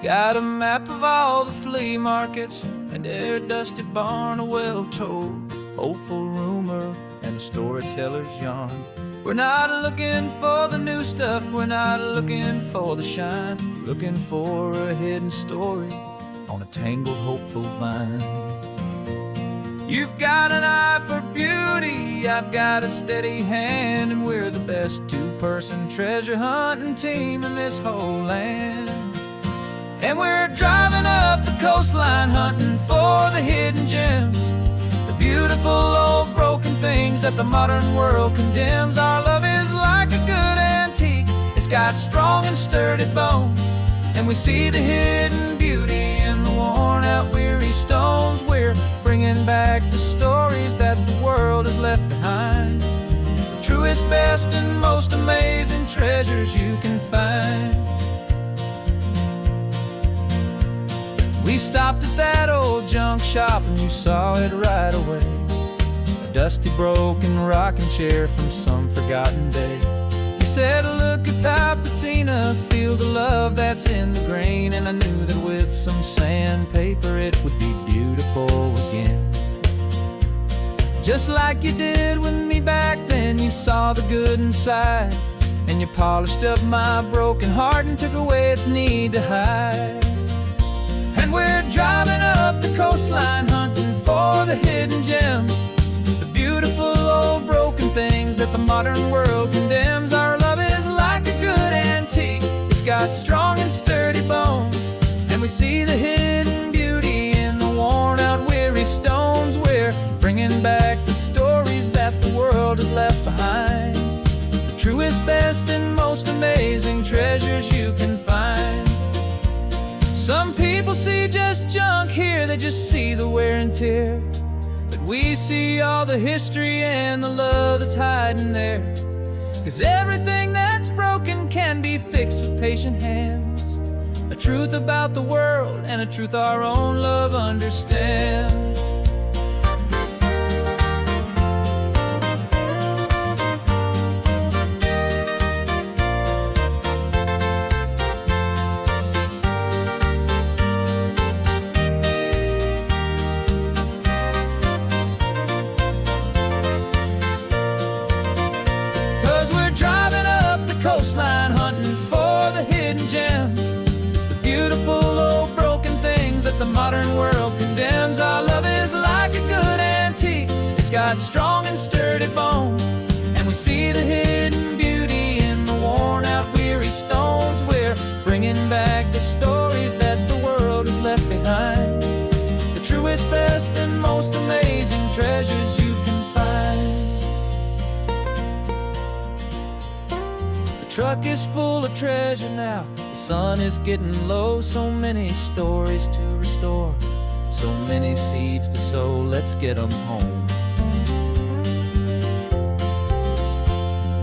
Got a map of all the flea markets and every dusty barn, a well-told, hopeful rumor and a storyteller's yarn. We're not looking for the new stuff, we're not looking for the shine, looking for a hidden story on a tangled, hopeful vine. You've got an eye for beauty, I've got a steady hand, and we're the best two-person treasure hunting team in this whole land. And we're driving up the coastline hunting for the hidden gems, the beautiful old broken things that the modern world condemns. Our love is like a good antique, it's got strong and sturdy bones, and we see the hidden beauty in the worn out weary stones. We're bringing back the stories that the world has left behind, the truest, best, and most amazing treasures you can find. We stopped at that old junk shop and you saw it right away, a dusty, broken rocking chair from some forgotten day. You said, look at that patina, feel the love that's in the grain, and I knew that with some sandpaper it would be beautiful again. Just like you did with me back then, you saw the good inside, and you polished up my broken heart and took away its need to hide. And we're driving up the coastline hunting for the hidden gems, the beautiful old broken things that the modern world condemns. Our love is like a good antique, it's got strong and sturdy bones, and we see the hidden beauty in the worn out weary stones. We're bringing back the stories that the world has left behind, the truest, best, and most amazing treasures you can find. Some people see just junk here, they just see the wear and tear, but we see all the history and the love that's hiding there. 'Cause everything that's broken can be fixed with patient hands, a truth about the world and a truth our own love understands. Coastline hunting for the hidden gems, the beautiful old broken things that the modern world condemns. Our love is like a good antique, it's got strong and sturdy bones, and we see the hidden beauty in the worn out weary stones. We're bringing back the stories that the world has left behind, the truest, best, and most amazing treasures you can find. The truck is full of treasure now, the sun is getting low. So many stories to restore, so many seeds to sow. Let's get them home,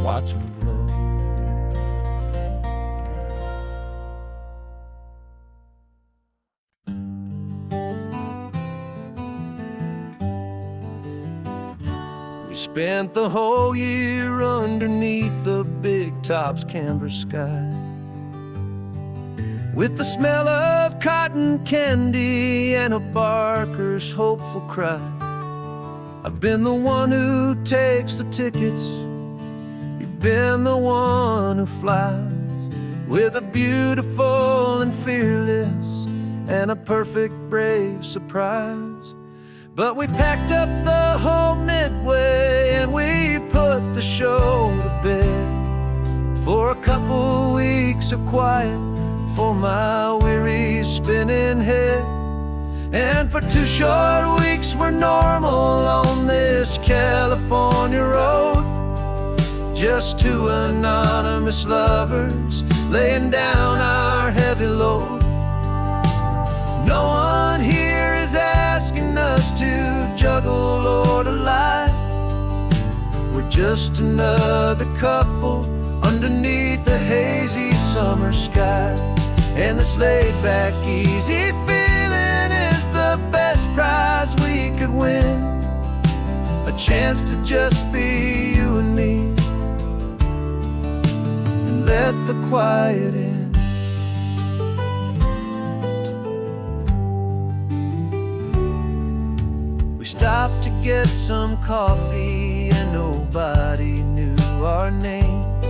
watch them blow. We spent the whole year underneath the big top's canvas sky, with the smell of cotton candy and a barker's hopeful cry. I've been the one who takes the tickets, you've been the one who flies, with a beautiful and fearless and a perfect brave surprise. But we packed up the whole Midway and we put the show to bed, for a couple weeks of quiet for my weary spinning head. And for 2 short weeks we're normal on this California road, just 2 anonymous lovers laying down our heavy load. No one here is asking us to juggle or to lie, we're just another couple underneath a hazy summer sky. And this laid-back, easy feeling is the best prize we could win, a chance to just be you and me, and let the quiet in. stopped to get some coffee and nobody knew our names.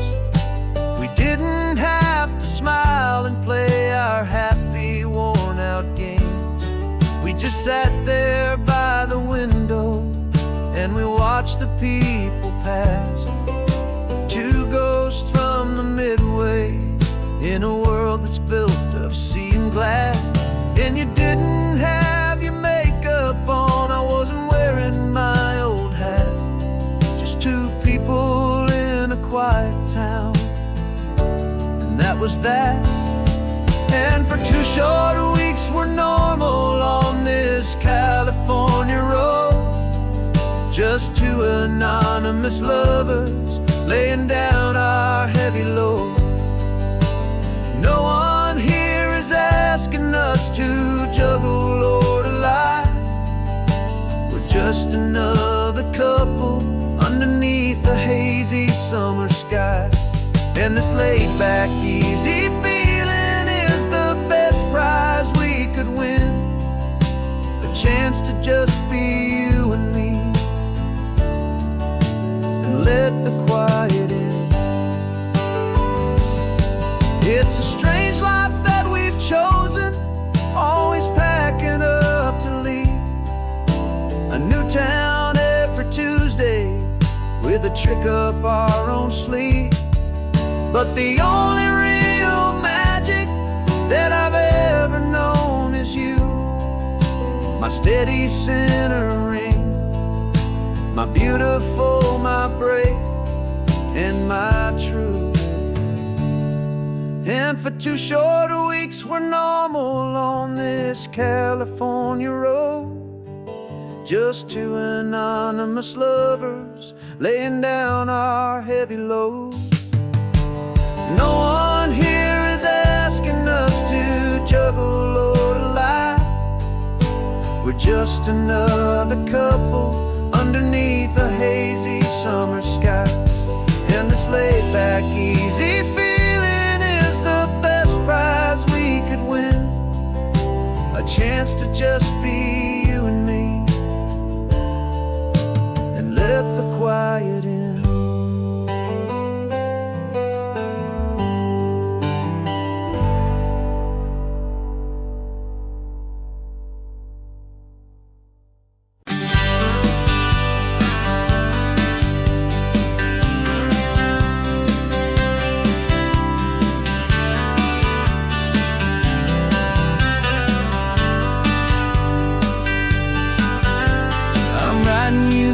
We didn't have to smile and play our happy, worn-out games. We just sat there by the window and we watched the people pass. Two ghosts from the Midway in a world that's built of sea and glass. And you didn't have your makeup on, I wasn't wearing my old hat. Just two people in a quiet town, and that was that. And for 2 short weeks we're normal on this California road. Just two anonymous lovers laying down our heavy load. No one here is asking us to juggle or to lie. We're just another couple underneath a hazy summer sky. And this laid-back, easy feeling is the best prize we could win. A chance to just be you and me, and let the quiet in. It's a strange life that we've chosen, always packing up to leave. A new town every Tuesday with a trick up our own sleeve. But the only real magic that I've ever known is you, my steady centering, my beautiful, my brave, and my true. And for 2 short weeks we're normal on this California road. Just two anonymous lovers laying down our heavy load. No one here is asking us to juggle or to lie. We're just another couple underneath a hazy summer sky. And this laid-back, easy feeling is the best prize we could win. A chance to just be you and me, and let the quiet in.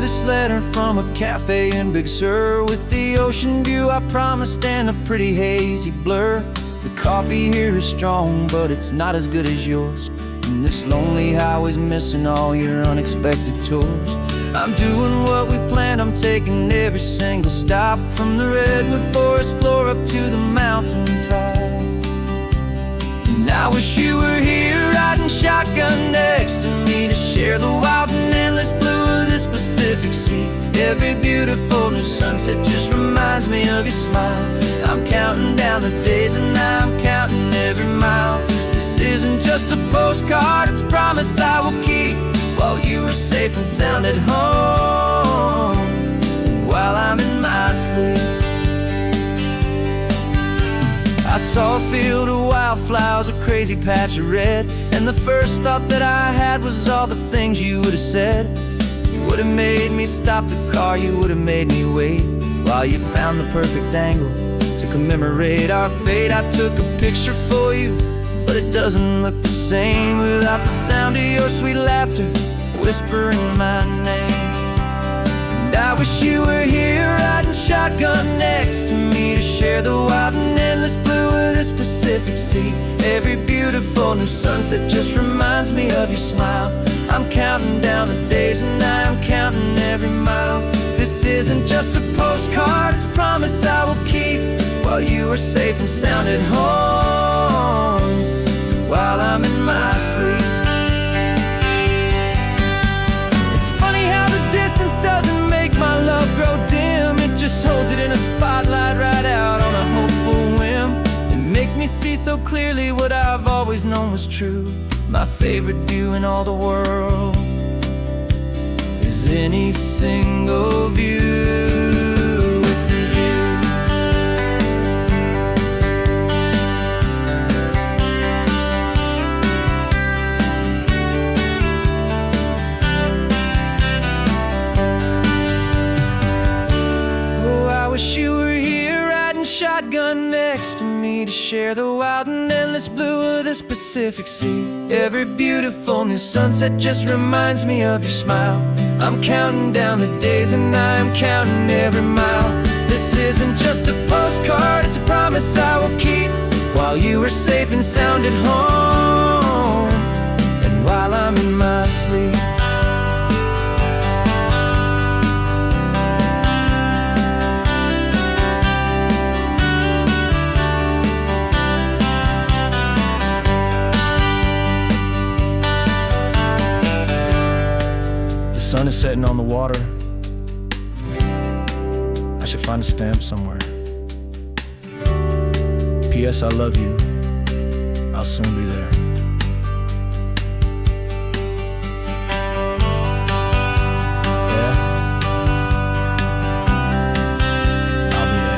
This letter from a cafe in Big Sur, with the ocean view I promised and a pretty hazy blur. The coffee here is strong, but it's not as good as yours. And this lonely highway's missing all your unexpected tours. I'm doing what we planned, I'm taking every single stop, from the redwood forest floor up to the mountain top. And I wish you were here riding shotgun next to me, to share the wild and endless blue of this Pacific Sea. Every beautiful new sunset just reminds me of your smile. I'm counting down the days and I'm counting every mile. This isn't just a postcard, it's a promise I will keep, while you are safe and sound at home, while I'm in my sleep. I saw a field of wildflowers, a crazy patch of red, and the first thought that I had was all the things you would have said. You would have made me stop the car, you would have made me wait, while you found the perfect angle to commemorate our fate. I took a picture for you, but it doesn't look the same without the sound of your sweet laughter whispering my name. And I wish you were here riding shotgun next to me, to share the wild and endless blue of this Pacific Sea. Every beautiful new sunset just reminds me of your smile. I'm counting down the days and I'm counting every mile. This isn't just a postcard, it's a promise I will keep, while you are safe and sound at home, while I'm in my sleep. It's funny how the distance doesn't make my love grow dim. It just holds it in a spotlight right out on a hopeful whim. It makes me see so clearly what I've always known was true, my favorite view in all the world. as any single view with you. Oh, I wish you were here riding shotgun next to me to share the wild and endless blue of this Pacific Sea. Every beautiful new sunset just reminds me of your smile. I'm counting down the days and I am counting every mile. This isn't just a postcard, it's a promise I will keep, while you are safe and sound at home, and while I'm in my sleep. The sun is setting on the water. I should find a stamp somewhere. P.S. I love you. I'll soon be there. Yeah, I'll be there.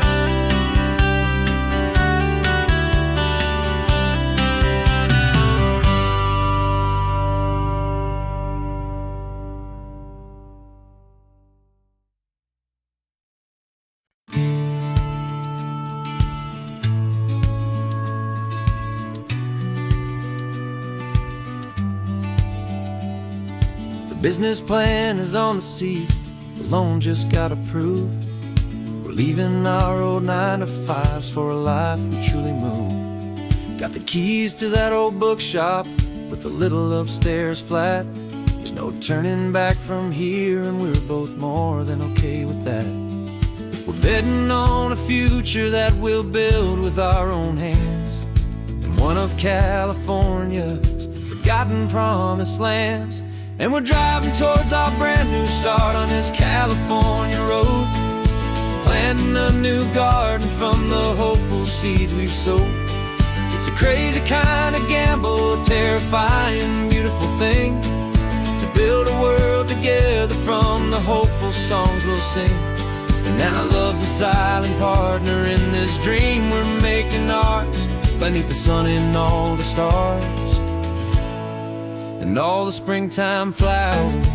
The business plan is on the seat, the loan just got approved. We're leaving our old 9-to-5s for a life we truly move. Got the keys to that old bookshop with a little upstairs flat. There's no turning back from here, and we're both more than okay with that. We're betting on a future that we'll build with our own hands, in one of California's forgotten promised lands. And we're driving towards our brand new start on this California road, planting a new garden from the hopeful seeds we've sowed. It's a crazy kind of gamble, a terrifying, beautiful thing, to build a world together from the hopeful songs we'll sing. And now love's a silent partner in this dream we're making ours, beneath the sun and all the stars and all the springtime flowers.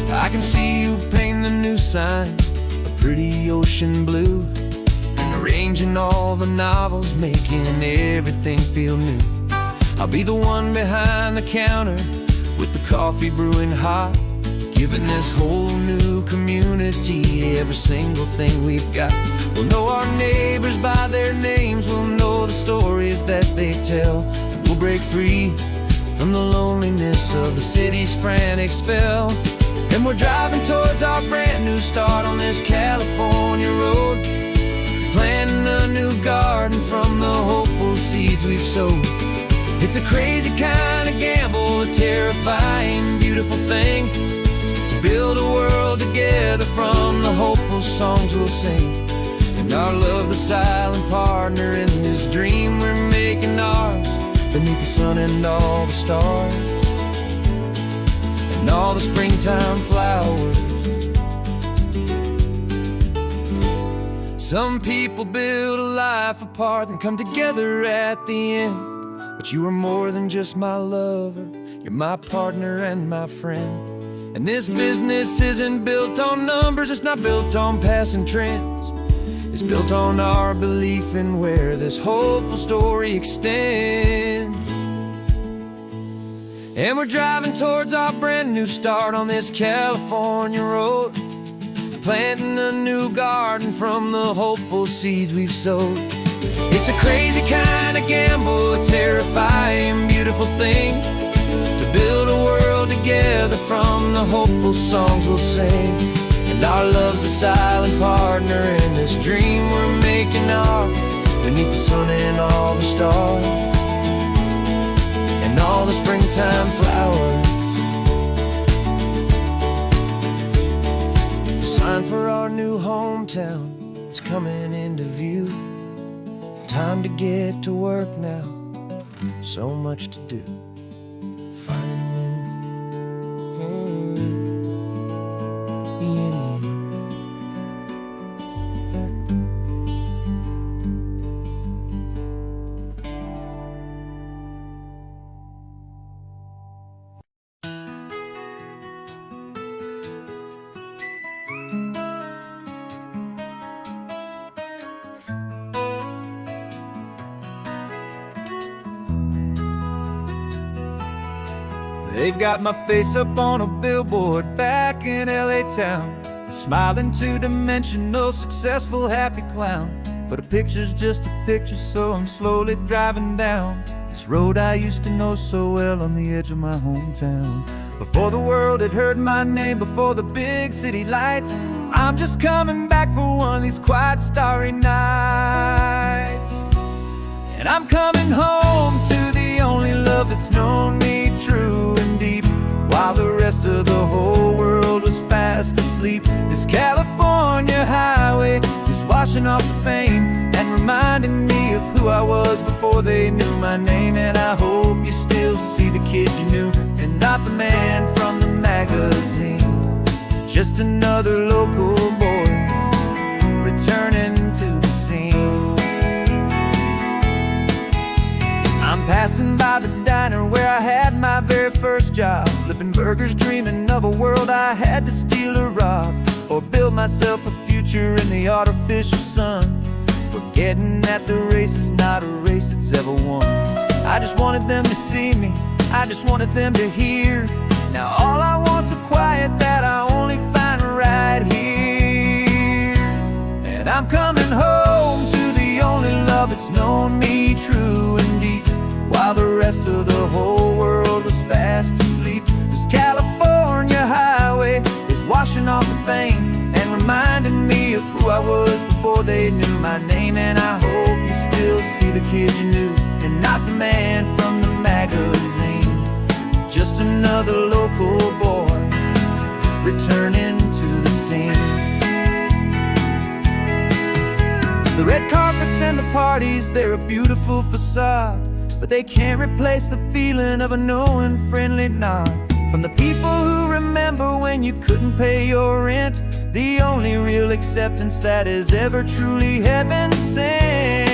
I can see you painting the new sign a pretty ocean blue, and arranging all the novels, making everything feel new. I'll be the one behind the counter with the coffee brewing hot, giving this whole new community every single thing we've got. We'll know our neighbors by their names, we'll know the stories that they tell, and we'll break free from the loneliness of the city's frantic spell. And we're driving towards our brand new start on this California road, planting a new garden from the hopeful seeds we've sowed. It's a crazy kind of gamble, a terrifying, beautiful thing, to build a world together from the hopeful songs we'll sing. And our love, the silent partner in this dream we're making ours, beneath the sun and all the stars and all the springtime flowers. Some people build a life apart and come together at the end, but you are more than just my lover, you're my partner and my friend. And this business isn't built on numbers, it's not built on passing trends. It's built on our belief in where this hopeful story extends. And we're driving towards our brand new start on this California road, planting a new garden from the hopeful seeds we've sowed. It's a crazy kind of gamble, a terrifying, beautiful thing, to build a world together from the hopeful songs we'll sing. And our love's a silent partner in this dream we're making ours, beneath the sun and all the stars and all the springtime flowers. The sign for our new hometown is coming into view. Time to get to work now, so much to do. Finding They've got my face up on a billboard back in LA town, smiling two-dimensional, successful, happy clown. But a picture's just a picture, so I'm slowly driving down this road I used to know so well on the edge of my hometown. Before the world had heard my name, before the big city lights, I'm just coming back for one of these quiet, starry nights. And I'm coming home to the only love that's known me true and deep, while the rest of the whole world was fast asleep. This California highway is washing off the fame and reminding me of who I was before they knew my name. And I hope you still see the kid you knew, and not the man from the magazine. Just another local boy returning to the scene. I'm passing by the diner where I had my very first job, flipping burgers, dreaming of a world I had to steal or rob, or build myself a future in the artificial sun, forgetting that the race is not a race that's ever won. I just wanted them to see me, I just wanted them to hear. Now all I want's a quiet that I only find right here. And I'm coming home to the only love that's known me true and deep, while the rest of the whole world was fast asleep. This California highway is washing off the fame and reminding me of who I was before they knew my name. And I hope you still see the kid you knew, and not the man from the magazine. Just another local boy returning to the scene. The red carpets and the parties, they're a beautiful facade, but they can't replace the feeling of a knowing, friendly nod from the people who remember when you couldn't pay your rent. The only real acceptance that is ever truly heaven sent.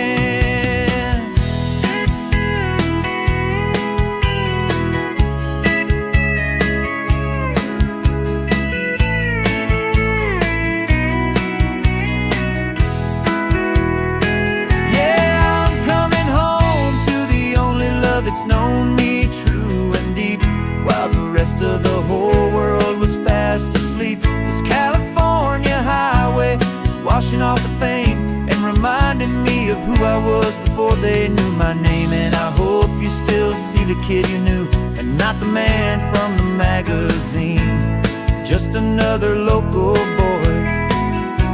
Yeah, I'm coming home to the only love that's known me true and deep, while the rest of the whole world was fast asleep. This California highway is washing off the fame and reminding me of who I was before they knew my name. And I hope you still see the kid you knew, and not the man from the magazine. Just another local boy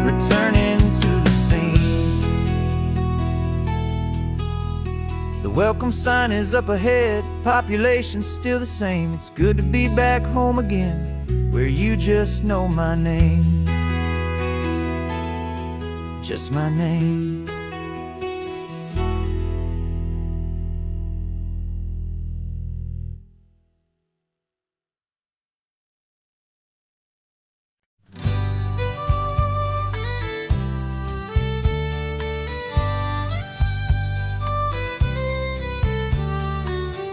returning to the scene. The welcome sign is up ahead, population's still the same. It's good to be back home again, where you just know my name. Just my name.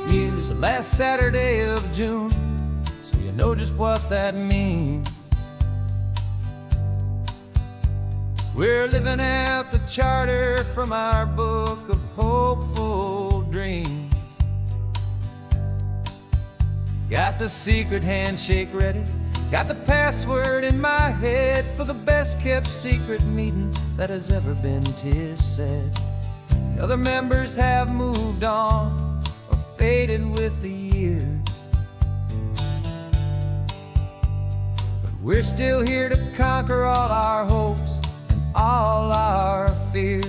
Use the last Saturday of June, so you know just what that means. We're living out the charter from our book of hopeful dreams. Got the secret handshake ready, got the password in my head for the best kept secret meeting that has ever been, 'tis said. The other members have moved on or faded with the years, but we're still here to conquer all our hopes and all our fears.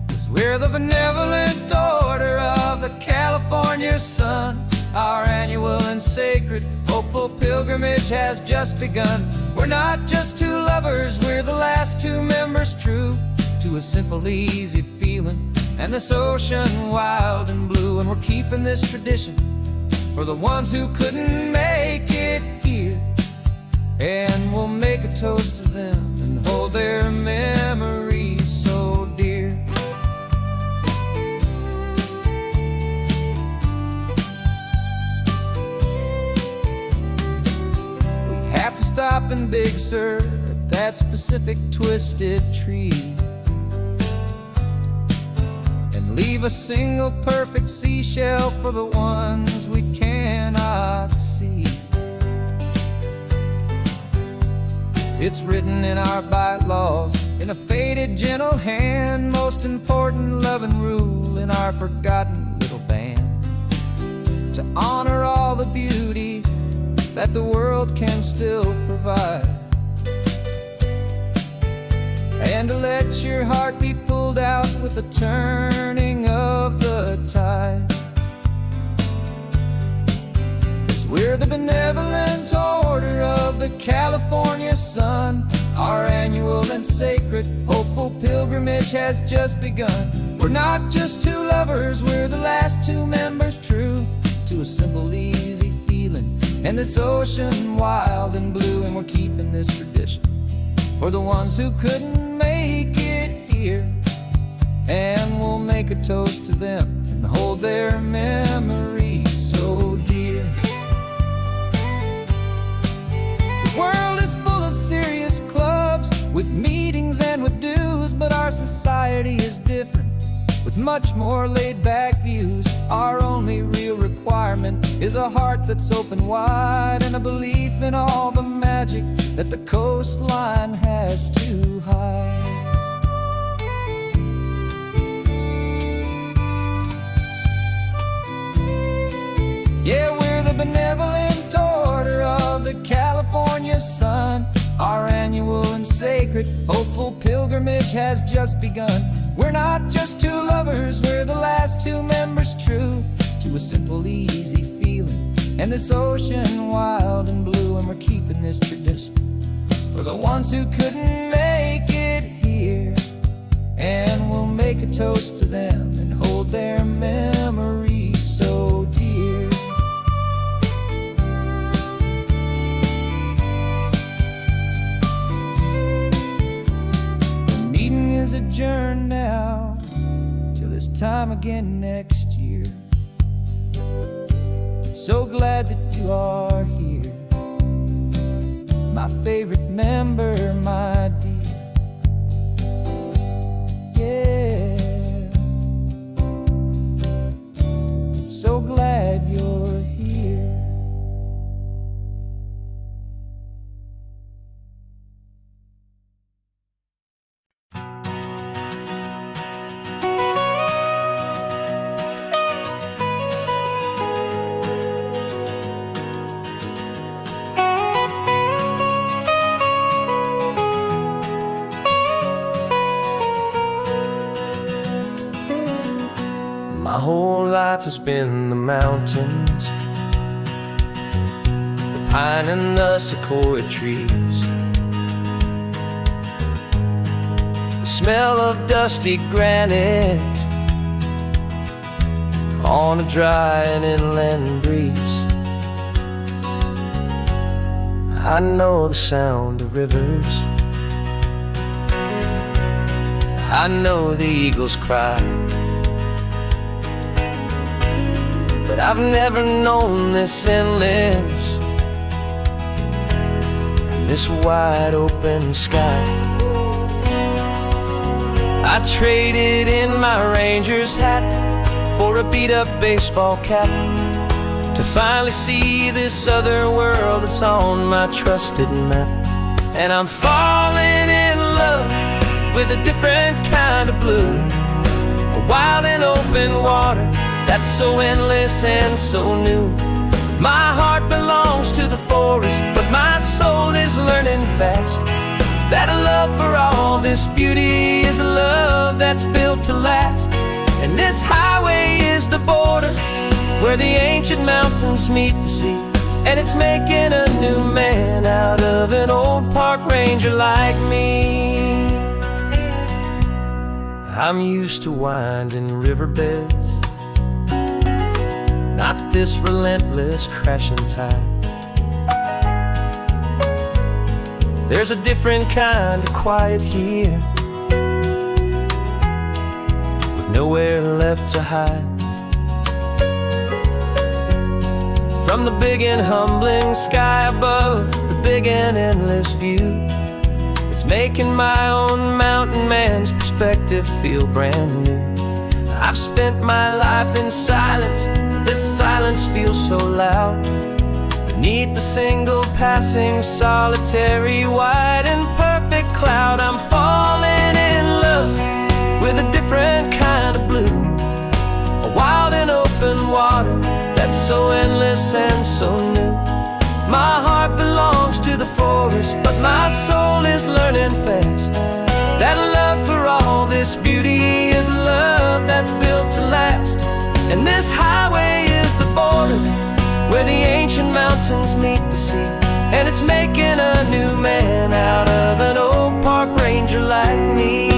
'Cause we're the benevolent order of the California sun. Our annual and sacred hopeful pilgrimage has just begun. We're not just two lovers, we're the last two members true to a simple, easy feeling and this ocean wild and blue. And we're keeping this tradition for the ones who couldn't make it here, and we'll make a toast to them and hold their memories so dear. We have to stop in Big Sur at that specific twisted tree and leave a single perfect seashell for the ones we cannot see. It's written in our bylaws, in a faded gentle hand, most important love and rule in our forgotten little band, to honor all the beauty that the world can still provide, and to let your heart be pulled out with the turning of the tide. 'Cause we're the benevolent order of the California sun. Our annual and sacred, hopeful pilgrimage has just begun. We're not just two lovers, we're the last two members true to a simple, easy feeling, and this ocean wild and blue. And we're keeping this tradition for the ones who couldn't make it here, and we'll make a toast to them and hold their memories so dear. The world is full of serious clubs, with meetings and with dues, but our society is different, with much more laid-back views. Our only real requirement is a heart that's open wide, and a belief in all the magic that the coastline has to hide. Yeah, we're the benevolent order of the California sun. Our annual and sacred, hopeful pilgrimage has just begun. We're not just two lovers, we're the last two members true to a simple, easy feeling, and this ocean wild and blue. And we're keeping this tradition for the ones who couldn't make it here, and we'll make a toast to them and hold their memories so dear. The meeting is adjourned now till this time again next year. So glad that you are here, my favorite member, my dear. Yeah, so glad you're here. My whole life has been the mountains, the pine and the sequoia trees, the smell of dusty granite on a dry and inland breeze. I know the sound of rivers, I know the eagles cry, but I've never known this endless and this wide open sky. I traded in my Ranger's hat for a beat-up baseball cap to finally see this other world that's on my trusted map. And I'm falling in love with a different kind of blue, a wild and open water that's so endless and so new. My heart belongs to the forest, but my soul is learning fast that a love for all this beauty is a love that's built to last. And this highway is the border where the ancient mountains meet the sea, and it's making a new man out of an old park ranger like me. I'm used to winding riverbeds, not this relentless crashing tide. There's a different kind of quiet here, with nowhere left to hide. From the big and humbling sky above, the big and endless view, it's making my own mountain man's perspective feel brand new. I've spent my life in silence, this silence feels so loud. Beneath the single passing solitary white and perfect cloud, I'm falling in love with a different kind of blue, a wild and open water that's so endless and so new. My heart belongs to the forest, but my soul is learning fast that love for all this beauty is a love that's built to last. And this highway is the border where the ancient mountains meet the sea, and it's making a new man out of an old park ranger like me.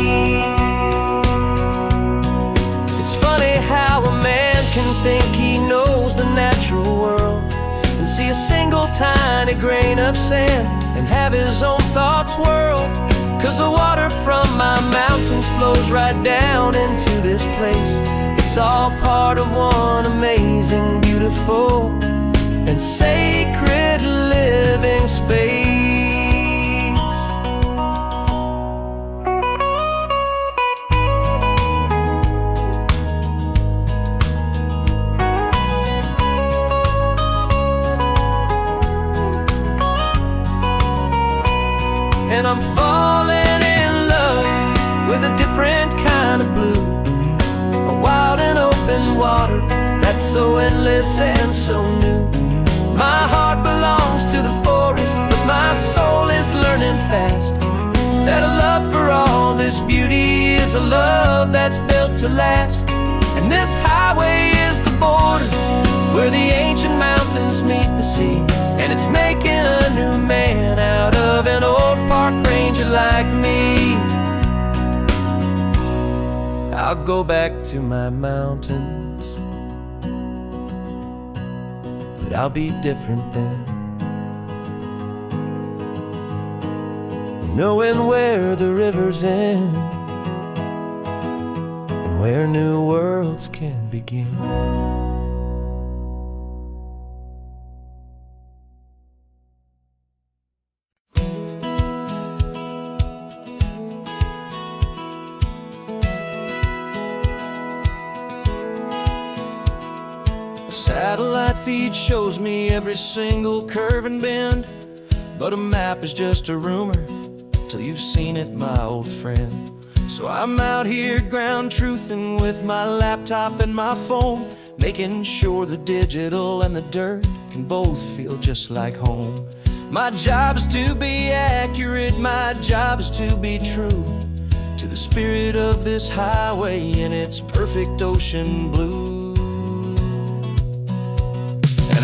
It's funny how a man can think he knows the natural world and see a single tiny grain of sand and have his own thoughts whirled. 'Cause the water from my mountains flows right down into this place. It's all part of one amazing, beautiful, and sacred living space. And I'm falling in love with a different kind of blue, a wild and open water that's so endless and so new. My heart belongs to the forest, but my soul is learning fast that a love for all this beauty is a love that's built to last. And this highway is the border where the ancient mountains meet the sea, and it's making a new man out of an old park ranger like me. I'll go back to my mountains, but I'll be different then, knowing where the rivers end and where new worlds can begin. Satellite feed shows me every single curve and bend, but a map is just a rumor till you've seen it, my old friend. So I'm out here ground truthing with my laptop and my phone, making sure the digital and the dirt can both feel just like home. My job is to be accurate, my job is to be true to the spirit of this highway in its perfect ocean blue.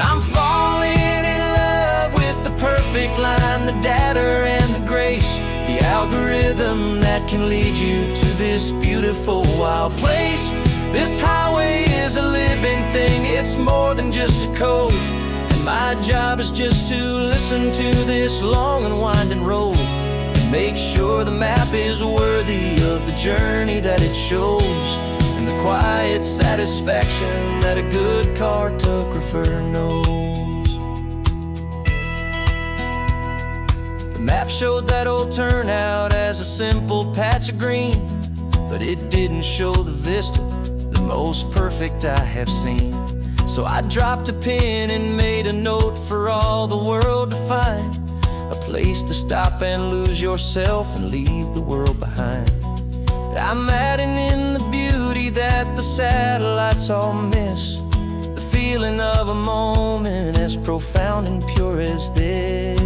I'm falling in love with the perfect line, the data and the grace, the algorithm that can lead you to this beautiful wild place. This highway is a living thing, it's more than just a code, and my job is just to listen to this long and winding road and make sure the map is worthy of the journey that it shows, and the quiet satisfaction that a good cartographer knows. The map showed that old turnout as a simple patch of green, but it didn't show the vista, the most perfect I have seen. So I dropped a pin and made a note for all the world to find, a place to stop and lose yourself and leave the world behind. I'm adding in the beauty that the satellites all miss, the feeling of a moment as profound and pure as this.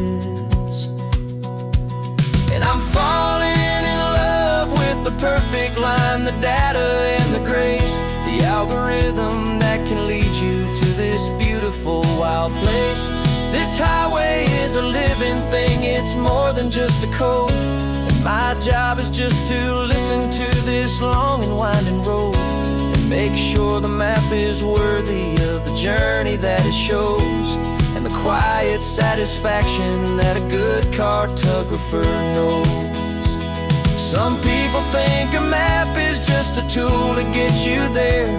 And I'm falling in love with the perfect line, the data and the grace, the algorithm that can lead you to this beautiful wild place. This highway is a living thing, it's more than just a code, my job is just to listen to this long and winding road and make sure the map is worthy of the journey that it shows, and the quiet satisfaction that a good cartographer knows. Some people think a map is just a tool to get you there,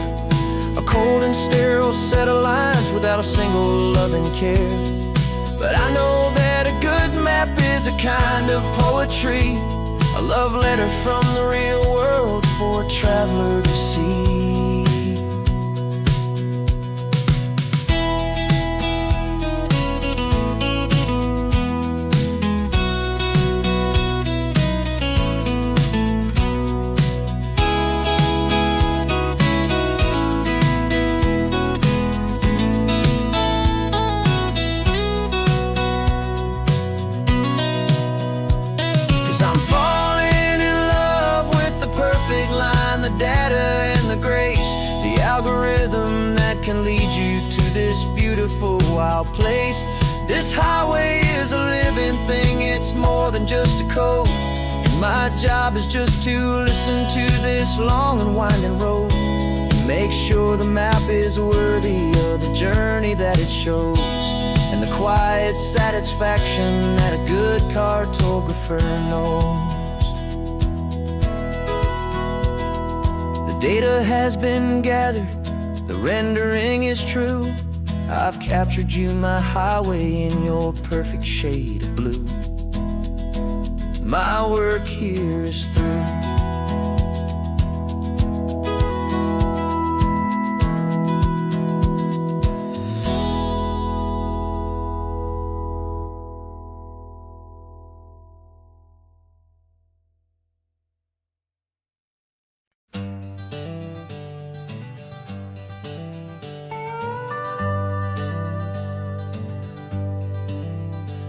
a cold and sterile set of lines without a single loving care. But I know that a good map is a kind of poetry, a love letter from the real world for a traveler to see. can lead you to this beautiful wild place. This highway is a living thing, it's more than just a code. And my job is just to listen to this long and winding road, and make sure the map is worthy of the journey that it shows, and the quiet satisfaction that a good cartographer knows. The data has been gathered, the rendering is true. I've captured you, my highway, in your perfect shade of blue. My work here is through.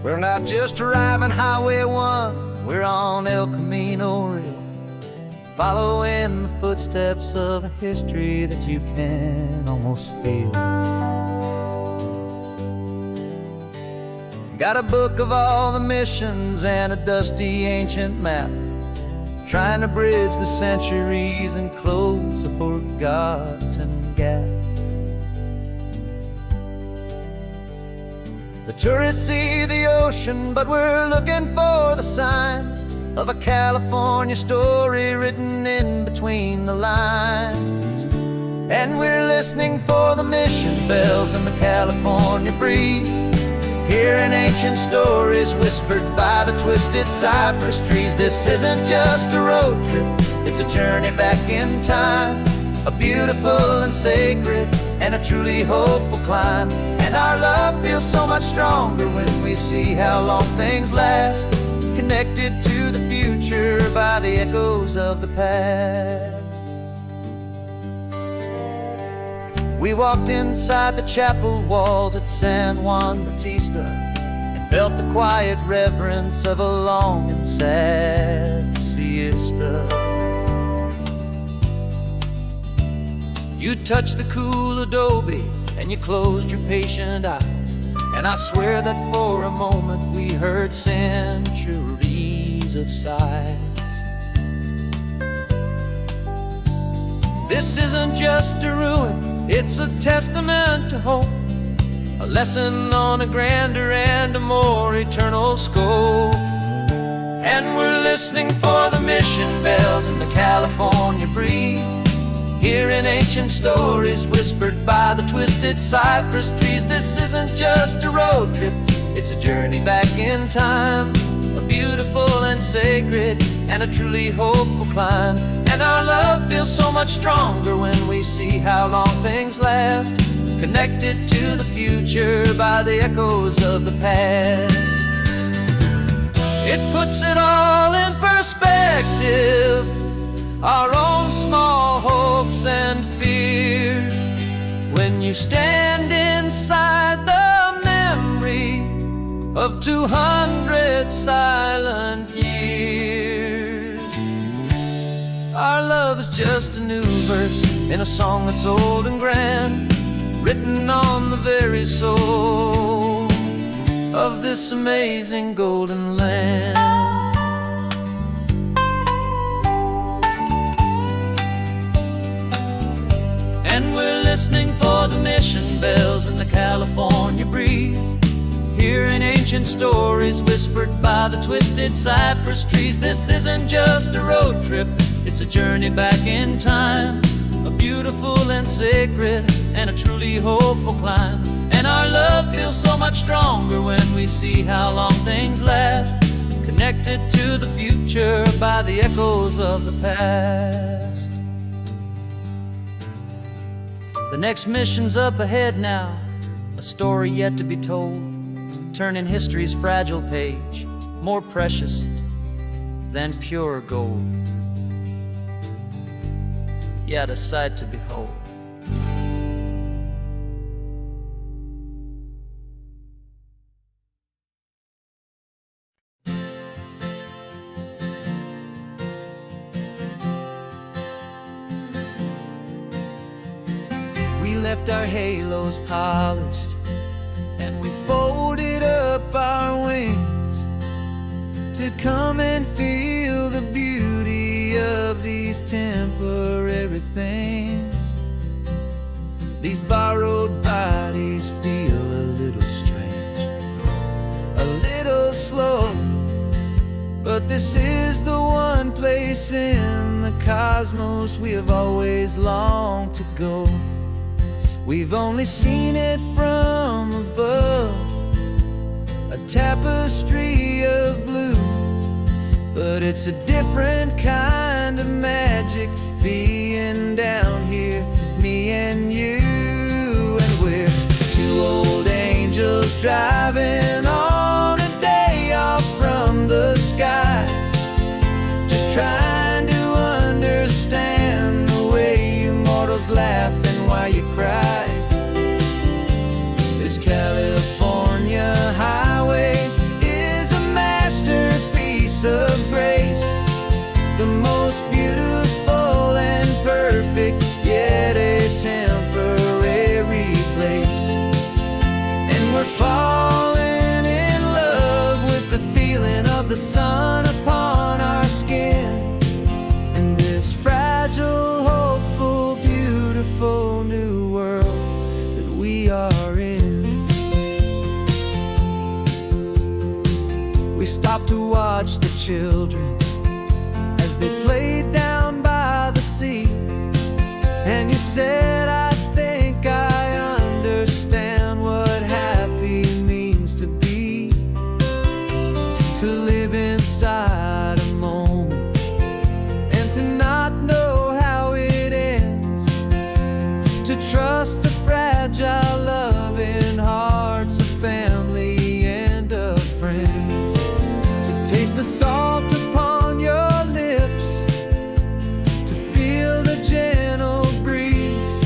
We're not just driving Highway 1, we're on El Camino Real, following the footsteps of a history that you can almost feel. Got a book of all the missions and a dusty ancient map, trying to bridge the centuries and close a forgotten gap. The tourists see the ocean, but we're looking for the signs of a California story written in between the lines. And we're listening for the mission bells in the California breeze, hearing ancient stories whispered by the twisted cypress trees. This isn't just a road trip, it's a journey back in time, a beautiful and sacred and a truly hopeful climb. And our love feels so much stronger when we see how long things last, connected to the future by the echoes of the past. We walked inside the chapel walls at San Juan Bautista and felt the quiet reverence of a long and sad siesta. You touched the cool adobe and you closed your patient eyes, and I swear that for a moment we heard centuries of sighs. This isn't just a ruin, it's a testament to hope, a lesson on a grander and a more eternal scope. And we're listening for the mission bells in the California breeze, hearing ancient stories whispered by the twisted cypress trees. This isn't just a road trip, it's a journey back in time, a beautiful and sacred and a truly hopeful climb. And our love feels so much stronger when we see how long things last, connected to the future by the echoes of the past. It puts it all in perspective, our own small hopes and fears, when you stand inside the memory of 200 silent years. Our love is just a new verse in a song that's old and grand, written on the very soul of this amazing golden land. And we're listening for the mission bells in the California breeze, hearing ancient stories whispered by the twisted cypress trees. This isn't just a road trip, it's a journey back in time, a beautiful and sacred and a truly hopeful climb. And our love feels so much stronger when we see how long things last, connected to the future by the echoes of the past. The next mission's up ahead now, a story yet to be told, turning history's fragile page more precious than pure gold. Yet a sight to behold. left our halos polished, and we folded up our wings to come and feel the beauty of these temporary things. These borrowed bodies feel a little strange, a little slow, but this is the one place in the cosmos we have always longed to go. We've only seen it from above, a tapestry of blue, but it's a different kind of magic being down here, me and you. And we're two old angels driving on a day off from the sky, just trying to understand the way you mortals laugh and why you cry. This California highway is a masterpiece of grace, the most beautiful and perfect, yet a temporary place. And we're falling in love with the feeling of the sun upon our skin, in this fragile, hopeful, beautiful new world that we are in. We stopped to watch the children as they played down by the sea, and you said, I think I understand what happy means to be, to live inside a moment and to not know how it ends, to trust the fragile loving hearts of family and of friends, to taste the salt upon your lips, to feel the gentle breeze,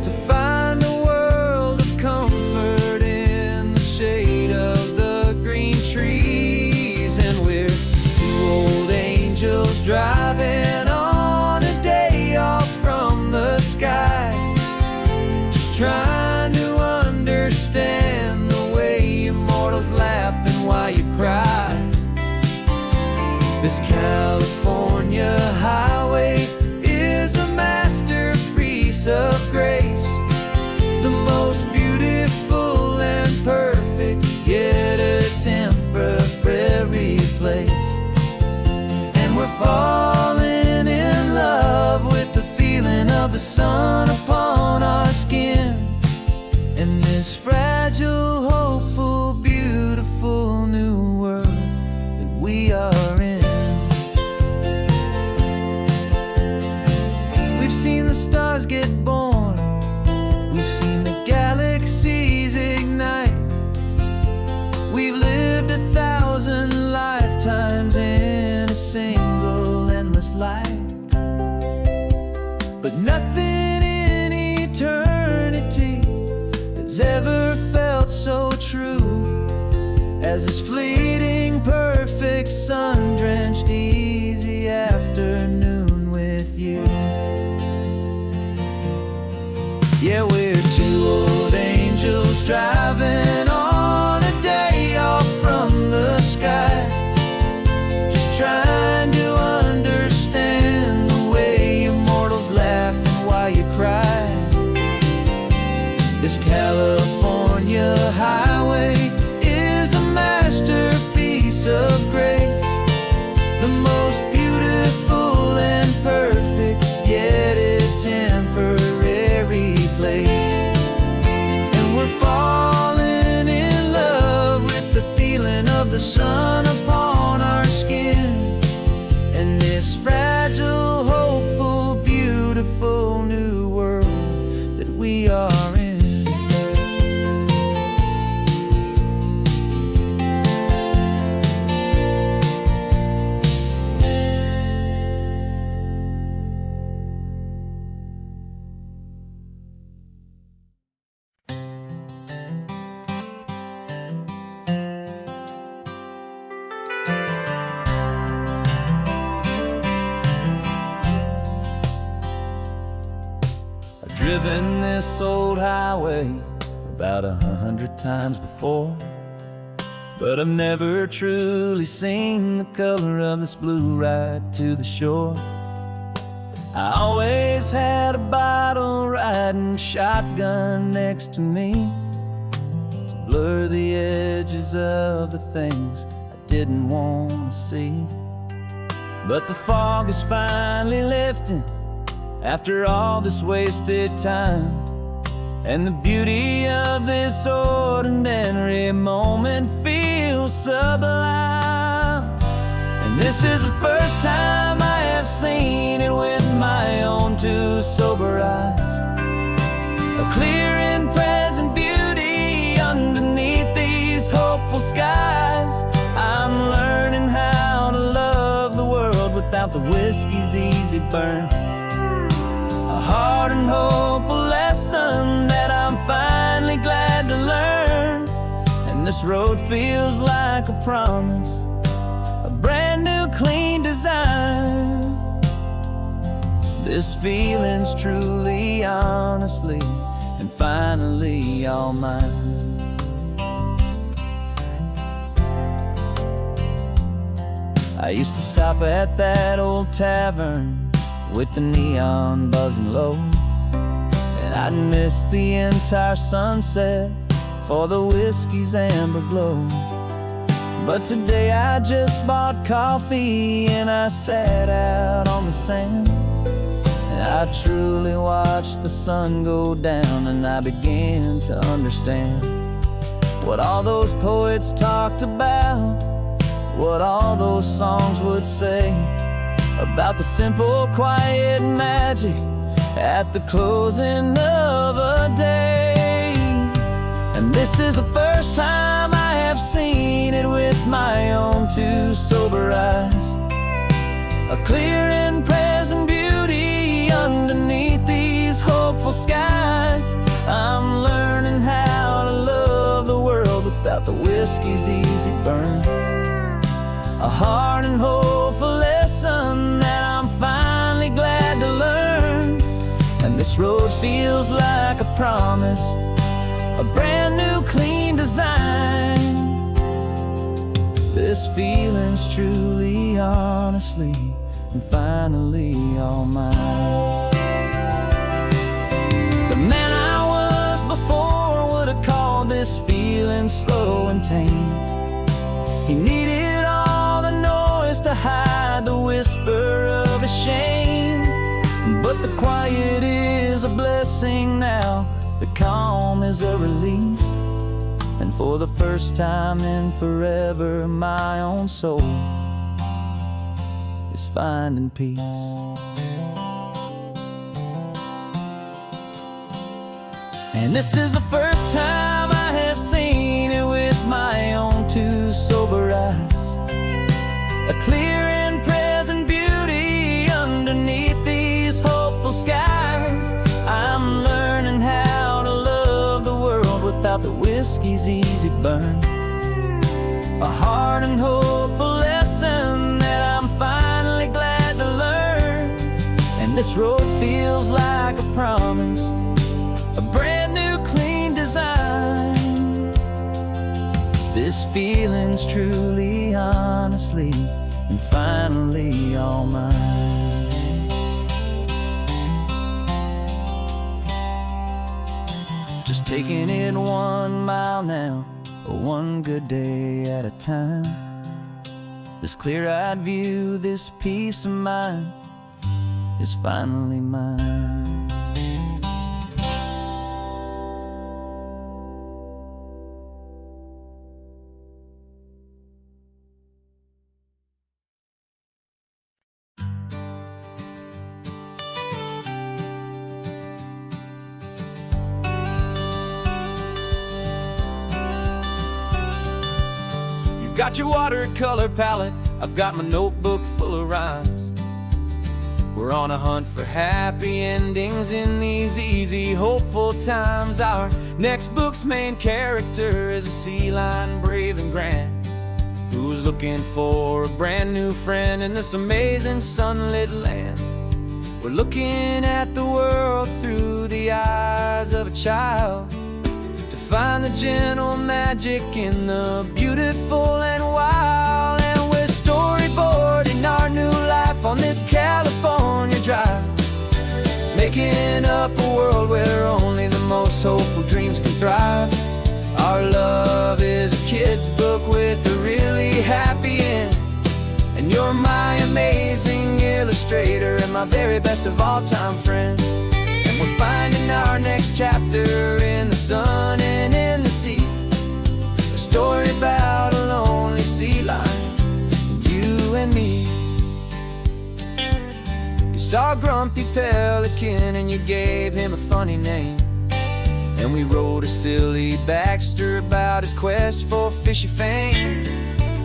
to find a world of comfort in the shade of the green trees. And we're two old angels driving on a day off from the sky, just trying to understand the way immortals laugh and why you cry. This California highway is a masterpiece of grace, the most beautiful and perfect, yet a temporary place. And we're falling in love with the feeling of the sun upon our skin, in this fragile, hopeful, beautiful new world that we are in. We've seen the stars get born, we've seen the galaxies ignite, we've lived 1,000 lifetimes in a single endless life. But nothing in eternity has ever felt so true as this fleeting, perfect, sun-drenched, easy afternoon with you. Yeah, we're two old angels driving on a day off from the sky, just trying to understand the way immortals laugh and why you cry. This California highway is a masterpiece of grace, the most beautiful and perfect, yet a temporary place. And we're falling in love with the feeling of the sun upon our skin, and this fragile, hopeful, beautiful new world that we are in. Driven this old highway about 100 times before, but I've never truly seen the color of this blue right to the shore. I always had a bottle riding shotgun next to me to blur the edges of the things I didn't want to see. But the fog is finally lifting after all this wasted time, and the beauty of this ordinary moment feels sublime. And this is the first time I have seen it with my own two sober eyes. A clear and present beauty underneath these hopeful skies. I'm learning how to love the world without the whiskey's easy burn. A hard and hopeful lesson that I'm finally glad to learn. And this road feels like a promise, a brand new clean design. This feeling's truly, honestly, and finally all mine. I used to stop at that old tavern with the neon buzzing low, and I'd miss the entire sunset for the whiskey's amber glow. But today I just bought coffee and I sat out on the sand, and I truly watched the sun go down, and I began to understand what all those poets talked about, what all those songs would say about the simple, quiet magic at the closing of a day. And this is the first time I have seen it with my own two sober eyes. A clear and present beauty underneath these hopeful skies. I'm learning how to love the world without the whiskey's easy burn. A hard and hopeful lesson that I'm finally glad to learn. And this road feels like a promise, a brand new clean design. This feeling's truly, honestly, and finally all mine. The man I was before would have called this feeling slow and tame. He needed all the noise to hide the whisper of his shame. But the quiet is a blessing now, the calm is a release. And for the first time in forever, my own soul is finding peace. And this is the first time I have seen it with my own two sober eyes. A clear and present beauty underneath these hopeful skies. I'm learning how to love the world without the whiskey's easy burn. A hard and hopeful lesson that I'm finally glad to learn. And this road feels like a promise, a brand new clean design. This feeling's truly, honestly, and finally all mine. Just taking it 1 mile now, one good day at a time. This clear-eyed view, this peace of mind is finally mine. Got your watercolor palette, I've got my notebook full of rhymes. We're on a hunt for happy endings in these easy, hopeful times. Our next book's main character is a sea lion, brave and grand, who's looking for a brand new friend in this amazing sunlit land. We're looking at the world through the the eyes of a child, to find the gentle magic in the beautiful and wild. And we're storyboarding our new life on this California drive, making up a world where only the most hopeful dreams can thrive. Our love is a kid's book with a really happy end, and you're my amazing illustrator and my very best of all-time friend. And we're finding our next chapter in the sun and in the sea, a story about a lonely sea lion, you and me. You saw a grumpy pelican and you gave him a funny name, and we wrote a silly Baxter about his quest for fishy fame.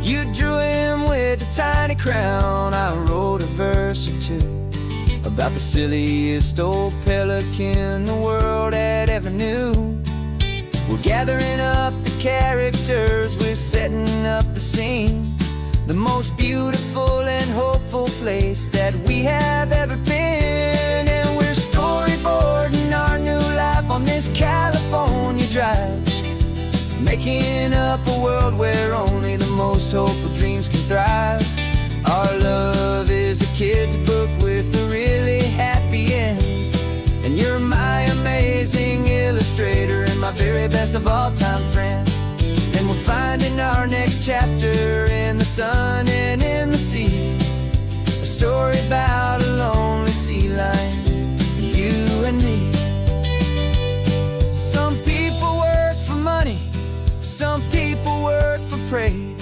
You drew him with a tiny crown, I wrote a verse or two about the silliest old pelican the world had ever knew. We're gathering up the characters, we're setting up the scene, the most beautiful and hopeful place that we have ever been. And we're storyboarding our new life on this California drive, making up a world where only the most hopeful dreams can thrive. Our love is a kid's book with a really happy end, and you're my amazing illustrator and my very best of all-time friend. And we're finding our next chapter in the sun and in the sea, a story about a lonely sea lion, you and me. Some people work for money, some people work for praise.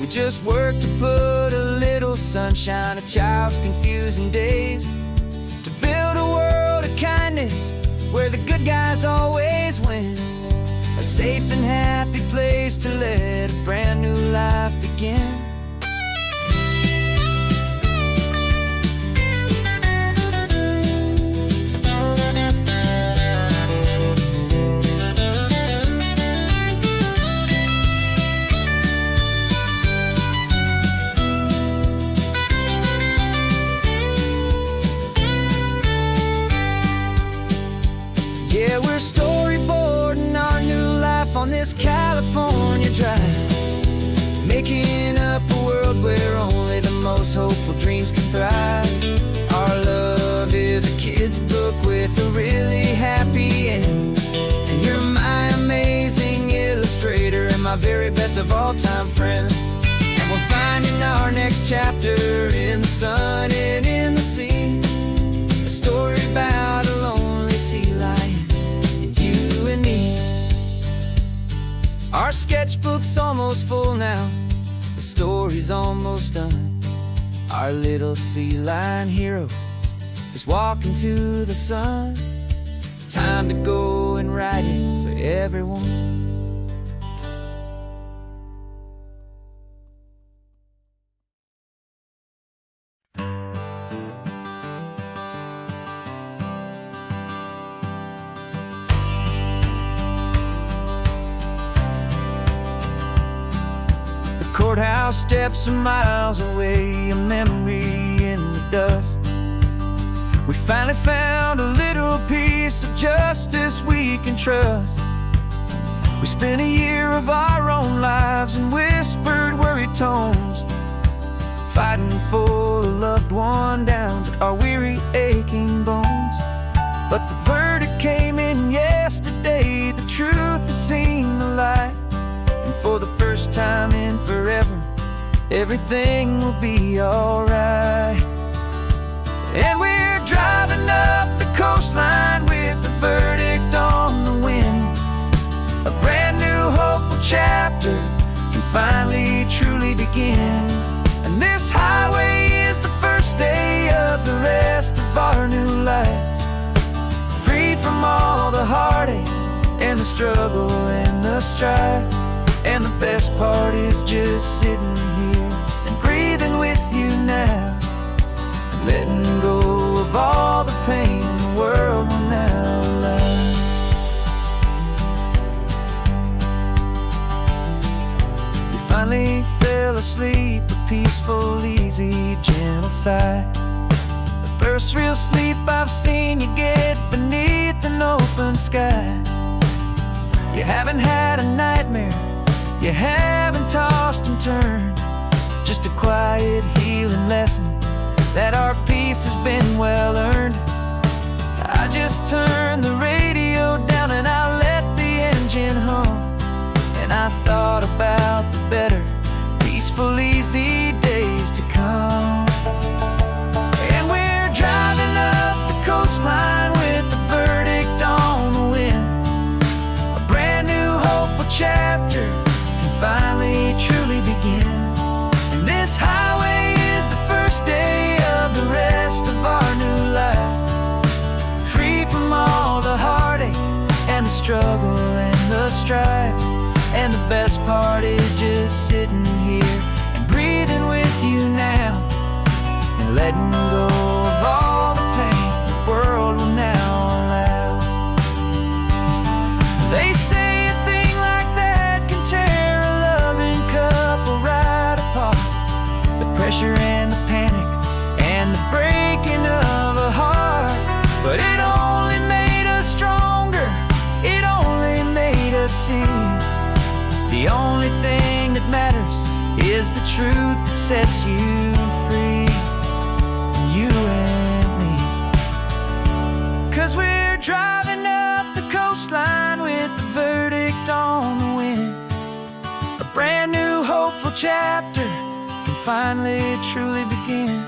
We just work to put a little sunshine in a child's confusing days, to build a world of kindness where the good guys always win, a safe and happy place to let a brand new life begin. Yeah, we're storyboarding our new life on this California drive, making up a world where only the most hopeful dreams can thrive. Our love is a kid's book with a really happy end, and you're my amazing illustrator and my very best of all-time friend. And we're finding our next chapter in the sun and in the sea, a story about a lonely sea lion, you and me. Our sketchbook's almost full now, the story's almost done. Our little sea lion hero is walking to the sun. Time to go and write it for everyone. Courthouse steps are miles away, a memory in the dust. We finally found a little piece of justice we can trust. We spent a year of our own lives in whispered, worried tones, fighting for a loved one down to our weary, aching bones. But the verdict came in yesterday, the truth has seen the light. And for the first time in forever, everything will be alright. And we're driving up the coastline with the verdict on the wind. A brand new hopeful chapter can finally truly begin. And this highway is the first day of the rest of our new life, free from all the heartache and the struggle and the strife. And the best part is just sitting here and breathing with you now, and letting go of all the pain the world will now allow. We finally fell asleep, a peaceful, easy, gentle sigh. The First real sleep I've seen you get beneath an open sky. You haven't had a nightmare, you haven't tossed and turned. Just a quiet healing lesson that our peace has been well earned. I just turned the radio down and I let the engine hum, and I thought about the better, peaceful, easy days to come. And we're driving up the coastline with the verdict on the wind. A brand new hopeful chapter can finally truly begin. And this highway is the first day of the rest of our new life, free from all the heartache and the struggle and the strife. And the best part is just sitting here and breathing with you now, and letting go of all the pain the world will now allow. They say a thing like that can tear a loving couple right apart. The pressure and the panic and the breaking of a heart. But it only made us stronger, it only made us see the only thing that matters is the truth that sets you free, you and me. 'Cause we're driving up the coastline with the verdict on the wind. A brand new hopeful chapter can finally truly begin.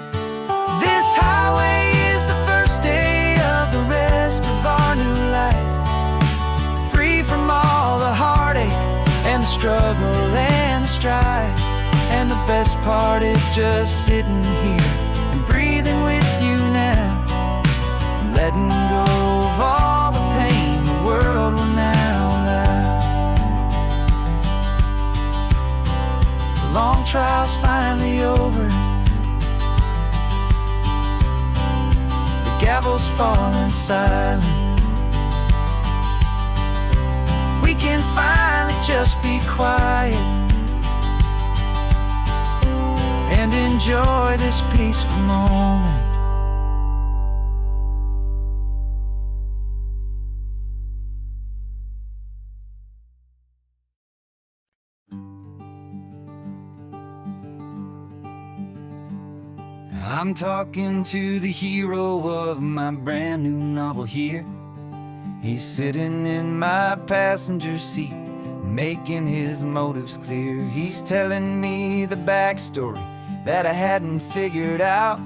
This highway is the first day of the rest of our new life, free from all the heartache and the struggle and the strife. And the best part is just sitting here and breathing with you now, and letting go of all the pain the world will now allow. The long trial's finally over, the gavel's falling silent. We can finally just be quiet and enjoy this peaceful moment. I'm talking to the hero of my brand new novel here. He's sitting in my passenger seat, making his motives clear. He's telling me the backstory that I hadn't figured out.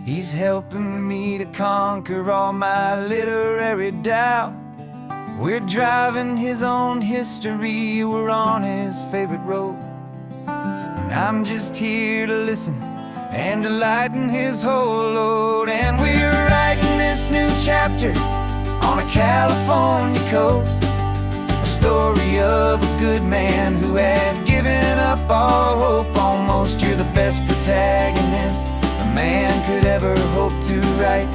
He's helping me to conquer all my literary doubt. We're driving his own history, we're on his favorite road, and I'm just here to listen and to lighten his whole load. And we're writing this new chapter on a California coast, a story of a good man who had given up all hope almost. You're the best protagonist a man could ever hope to write.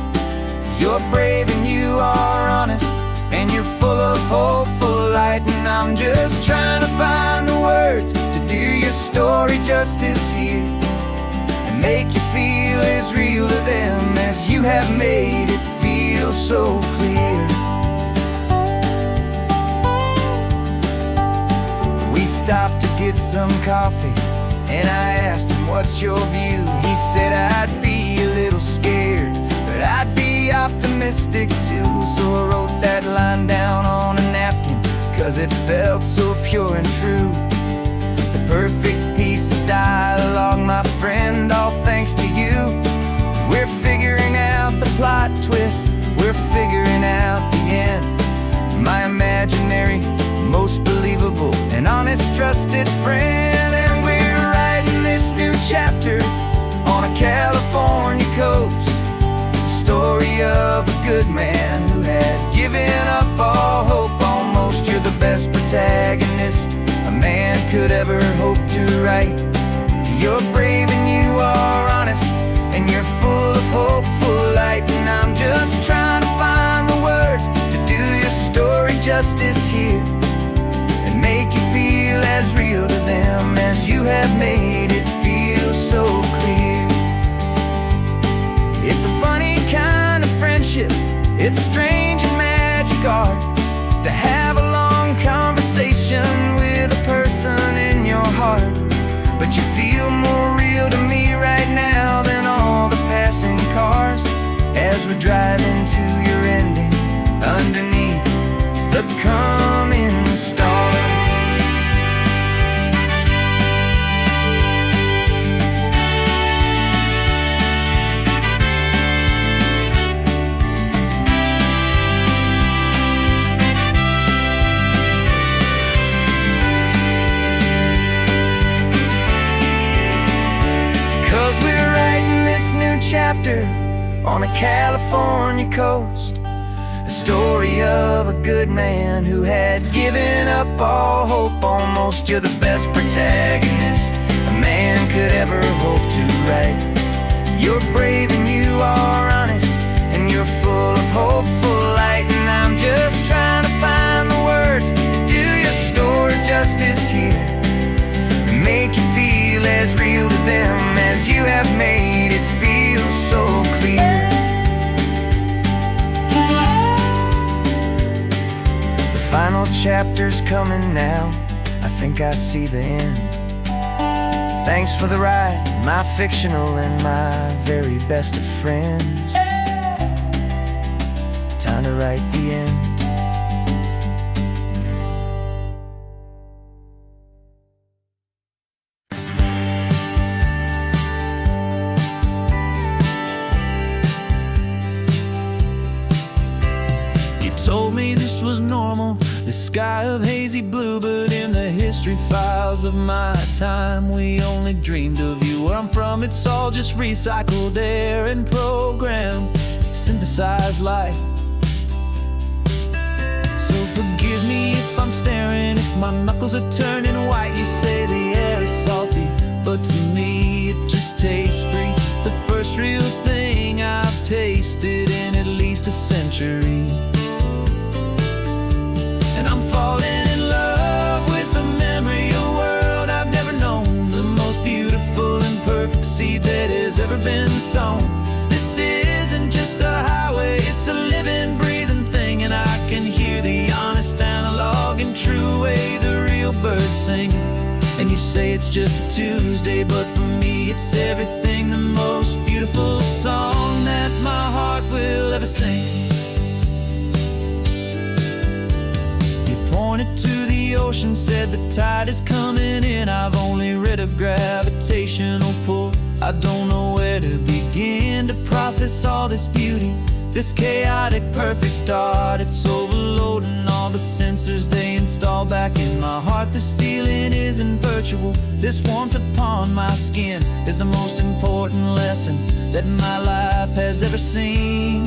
You're brave and you are honest, and you're full of hopeful light. And I'm just trying to find the words to do your story justice here, and make you feel as real to them as you have made it feel so clear. We stopped to get some coffee, and I asked him, what's your view? He said, I'd be a little scared, but I'd be optimistic too. So I wrote that line down on a napkin, 'cause it felt so pure and true. The perfect piece of dialogue, my friend, all thanks to you. We're figuring out the plot twist, we're figuring out the end. My imaginary, most believable and honest trusted friend. And we're writing this new chapter on a California coast, the story of a good man who had given up all hope almost. You're the best protagonist a man could ever hope to write. You're brave and you are honest, and you're full of hopeful light. And I'm just trying to find the words to do your story justice here, and make you feel as real to them as you have made it feel so clear. It's a funny It's strange and magic art to have a long conversation with a person in your heart. But you feel more real to me right now than all the passing cars, as we're driving to your ending underneath the coming stars. Chapter on a California coast, a story of a good man who had given up all hope almost. You're the best protagonist a man could ever hope to write. You're brave and you are honest, and you're full of hopeful light. And I'm just trying to find the words to do your story justice here, and make you feel as real to them as you have made it feel so clear. The final chapter's coming now, I think I see the end. Thanks for the ride, my fictional and my very best of friends. Time to write the end. Told me this was normal, this sky of hazy blue, but in the history files of my time, we only dreamed of you. Where I'm from, it's all just recycled air and programmed, synthesized light. So forgive me if I'm staring, if my knuckles are turning white. You say the air is salty, but to me it just tastes free. The first real thing I've tasted in at least a century. And I'm falling in love with the memory of a world I've never known, the most beautiful and perfect seed that has ever been sown. This isn't just a highway, it's a living, breathing thing, and I can hear the honest, analog, and true way the real birds sing. And you say it's just a Tuesday, but for me it's everything, the most beautiful song that my heart will ever sing. Pointed to the ocean, said the tide is coming in. I've only read of gravitational pull, I don't know where to begin to process all this beauty, this chaotic perfect art. It's overloading all the sensors they install back in my heart. This feeling isn't virtual, this warmth upon my skin is the most important lesson that my life has ever seen.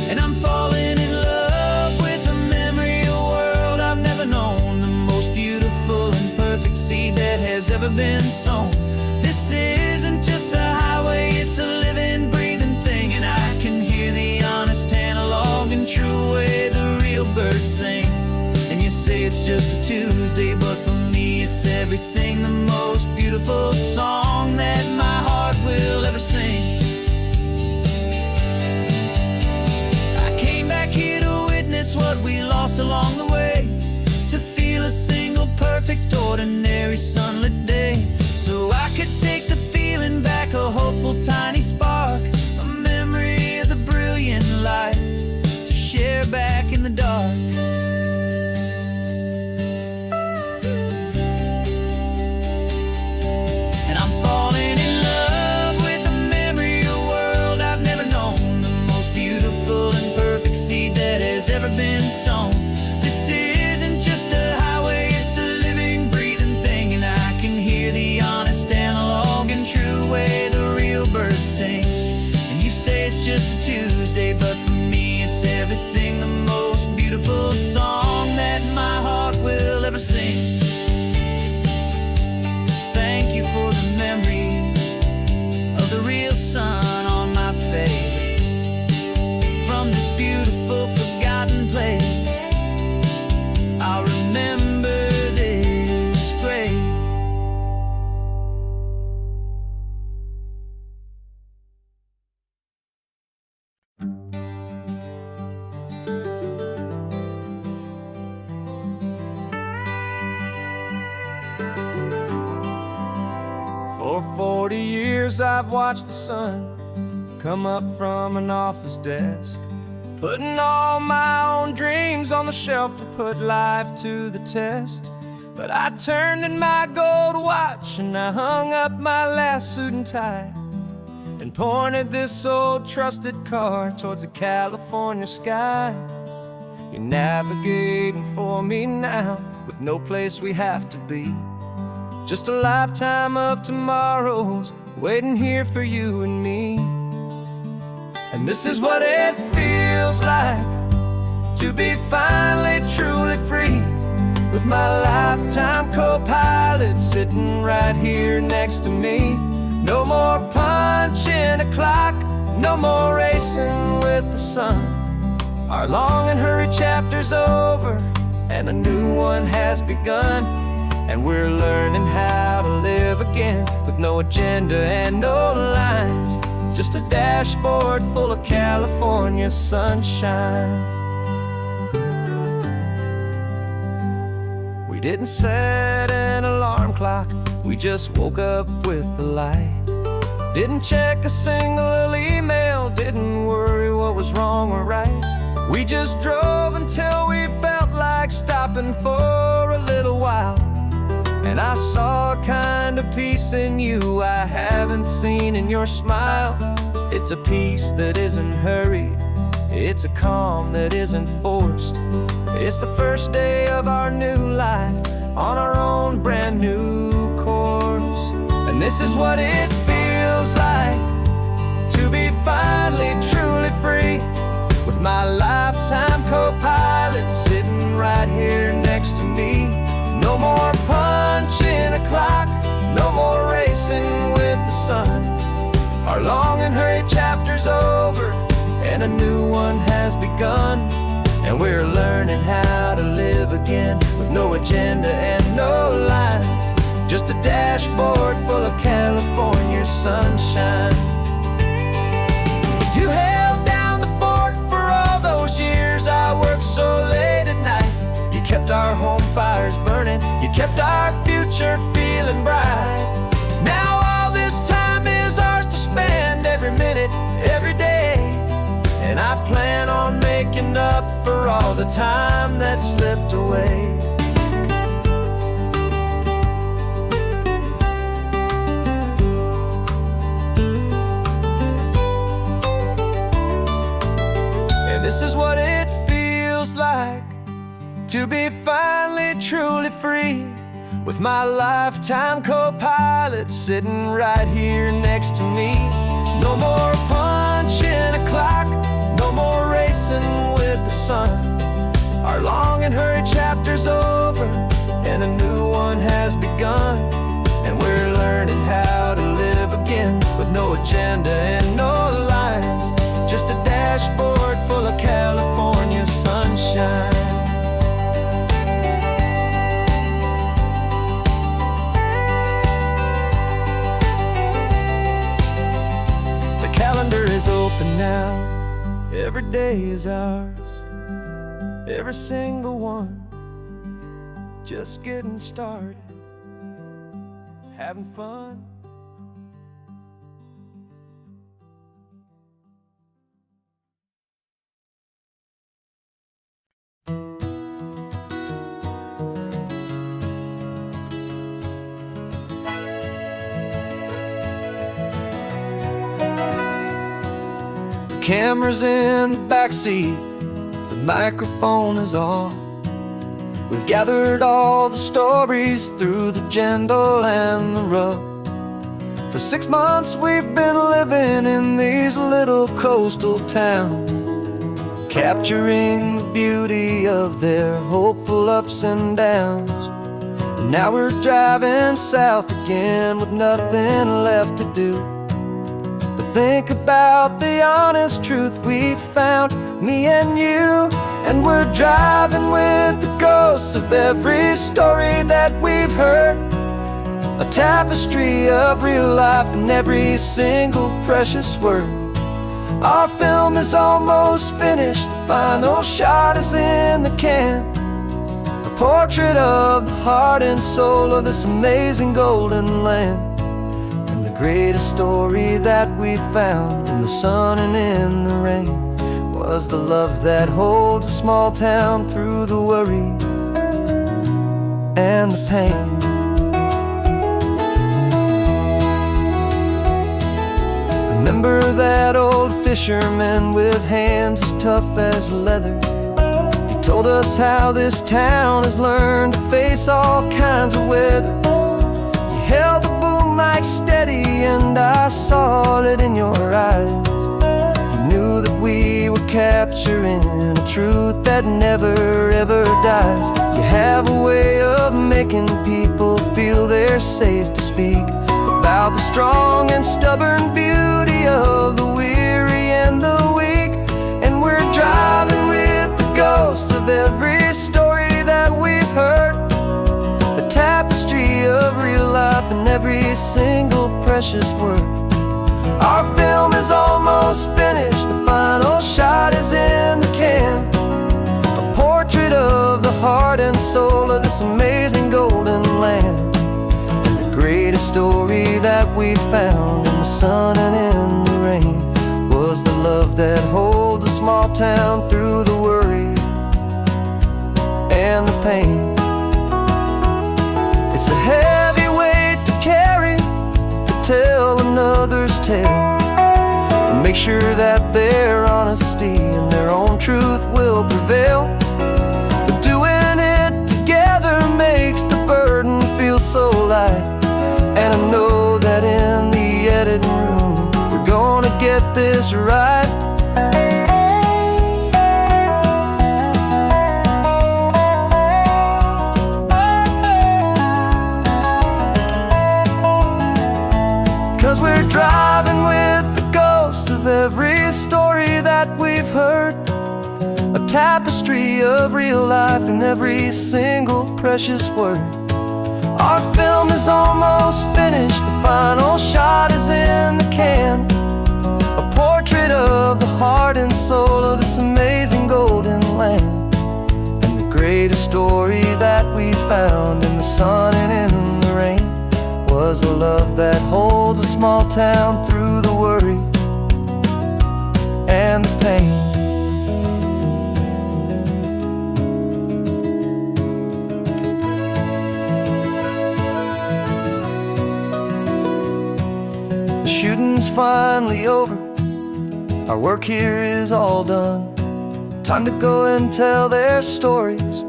And I'm falling in love with the memory of a world I've never known, the most beautiful and perfect seed that has ever been sown. This isn't just a highway, it's a living, breathing thing, and I can hear the honest, analog, and true way the real birds sing. And you say it's just a Tuesday, but for me it's everything, the most beautiful song that my heart will ever sing. What we lost along the way, to feel a single perfect ordinary sunlit day, so I could take the feeling back, a hopeful tiny spark, a memory of the brilliant light to share back in the dark. And I'm falling in love with the memory of a world I've never known, the most beautiful and perfect seed that has ever been sown. This isn't just a highway, it's a living, breathing thing, and I can hear the honest, analog, and true way the real birds sing. And you say it's just a Tuesday, but for me it's everything, the most beautiful song that my heart will ever sing. Thank you for the memory of the real sun on my face, from this beautiful forgotten place. I'll remember this grace. years I've watched the sun come up from an office desk, putting all my own dreams on the shelf to put life to the test. But I turned in my gold watch and I hung up my last suit and tie and pointed this old trusted car towards the California sky. You're navigating for me now with no place we have to be, just a lifetime of tomorrows waiting here for you and me. And this is what it feels like to be finally truly free, with my lifetime co-pilot sitting right here next to me. No more punching a clock, no more racing with the sun. Our long and hurried chapter's over and a new one has begun. And we're learning how to live again with no agenda and no lines, just a dashboard full of California sunshine. We didn't set an alarm clock, we just woke up with the light. Didn't check a single email, didn't worry what was wrong or right. We just drove until we felt like stopping for a little while. And I saw a kind of peace in you I haven't seen in your smile. It's a peace that isn't hurried, it's a calm that isn't forced. It's the first day of our new life on our own brand new course. And this is what it feels like to be finally truly free, with my lifetime co-pilot sitting right here next to me. No more punching a clock, no more racing with the sun. Our long and hurried chapter's over and a new one has begun. And we're learning how to live again with no agenda and no lines, just a dashboard full of California sunshine. You held down the fort for all those years I worked so late at night. You kept our home fires burning, you kept our future feeling bright. Now all this time is ours to spend, every minute, every day. And I plan on making up for all the time that slipped away. And this is what it feels like to be finally truly free, with my lifetime co-pilot sitting right here next to me. No more punching a clock, no more racing with the sun. Our long and hurried chapter's over and a new one has begun. And we're learning how to live again with no agenda and no lines, just a dashboard full of California sunshine. The calendar is open now, every day is ours, every single one, just getting started, having fun. Camera's in the backseat, the microphone is on. We've gathered all the stories through the gentle and the rough. For 6 months we've been living in these little coastal towns, capturing the beauty of their hopeful ups and downs. And now we're driving south again with nothing left to do. Think about the honest truth we found, me and you. And we're driving with the ghosts of every story that we've heard, a tapestry of real life in every single precious word. Our film is almost finished, the final shot is in the can, a portrait of the heart and soul of this amazing golden land. greatest story that we found in the sun and in the rain was the love that holds a small town through the worry and the pain. Remember that old fisherman with hands as tough as leather? He told us how this town has learned to face all kinds of weather. You held the boom mic steady and I saw it in your eyes. You knew that we were capturing a truth that never ever dies. You have a way of making people feel they're safe to speak about the strong and stubborn beauty of the weary and the weak. And we're driving with the ghosts of every story that we've heard, the tapestry of real life and every single precious word. Our film is almost finished, the final shot is in the can, a portrait of the heart and soul of this amazing golden land. Greatest story that we found in the sun and in the rain was the love that holds a small town through the worry and the pain. It's a heavy weight to carry, to tell another's tale, and make sure that their honesty and their own truth will prevail. But doing it together makes the burden feel so light. And I know that in the editing room we're gonna get this right. 'Cause we're driving with the ghosts of every story that we've heard, a tapestry of real life in every single precious word. Our film is almost finished, the final shot is in the can, a portrait of the heart and soul of this amazing golden land. And the greatest story that we found in the sun and in the rain was a love that holds a small town through the worry and the pain. Shooting's finally over, our work here is all done. Time to go and tell their stories,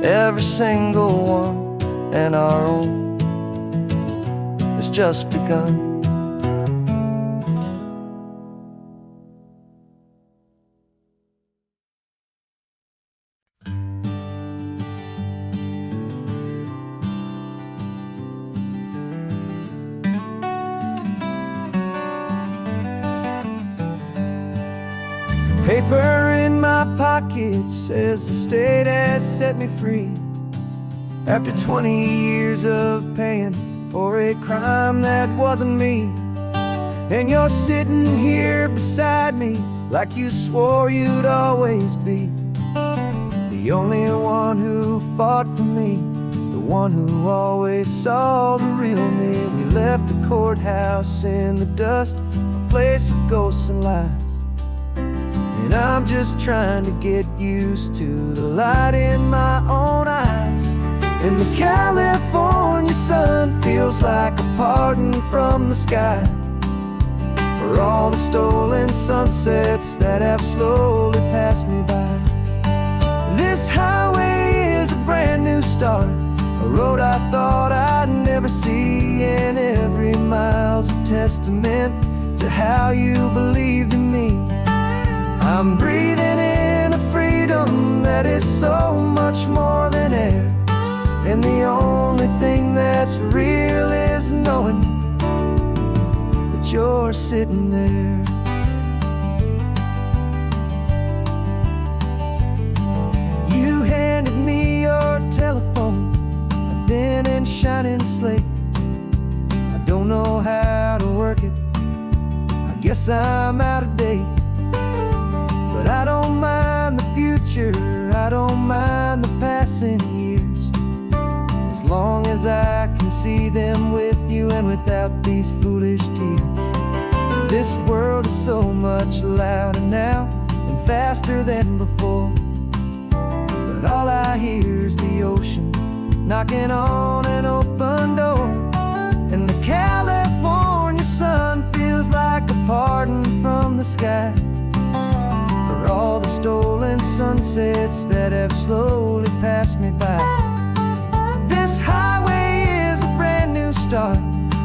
every single one, and our own has just begun. Paper in my pocket says the state has set me free after 20 years of paying for a crime that wasn't me. And you're sitting here beside me like you swore you'd always be the only one who fought for me, the one who always saw the real me. We left the courthouse in the dust, a place of ghosts and lies. And I'm just trying to get used to the light in my own eyes. And the California sun feels like a pardon from the sky for all the stolen sunsets that have slowly passed me by. This highway is a brand new start, a road I thought I'd never see, and every mile's a testament to how you believed in me. I'm breathing in a freedom that is so much more than air, and the only thing that's real is knowing that you're sitting there. You handed me your telephone, a thin and shining slate. I don't know how to work it, I guess I'm out of date. But I don't mind the future, I don't mind the passing years, as long as I can see them with you you and without these foolish tears. This world is so much louder now and faster than before, but all I hear is the ocean knocking on an open door. And the California sun feels like a pardon from the sky for all the stolen sunsets that have slowly passed me by. This highway is a brand new start,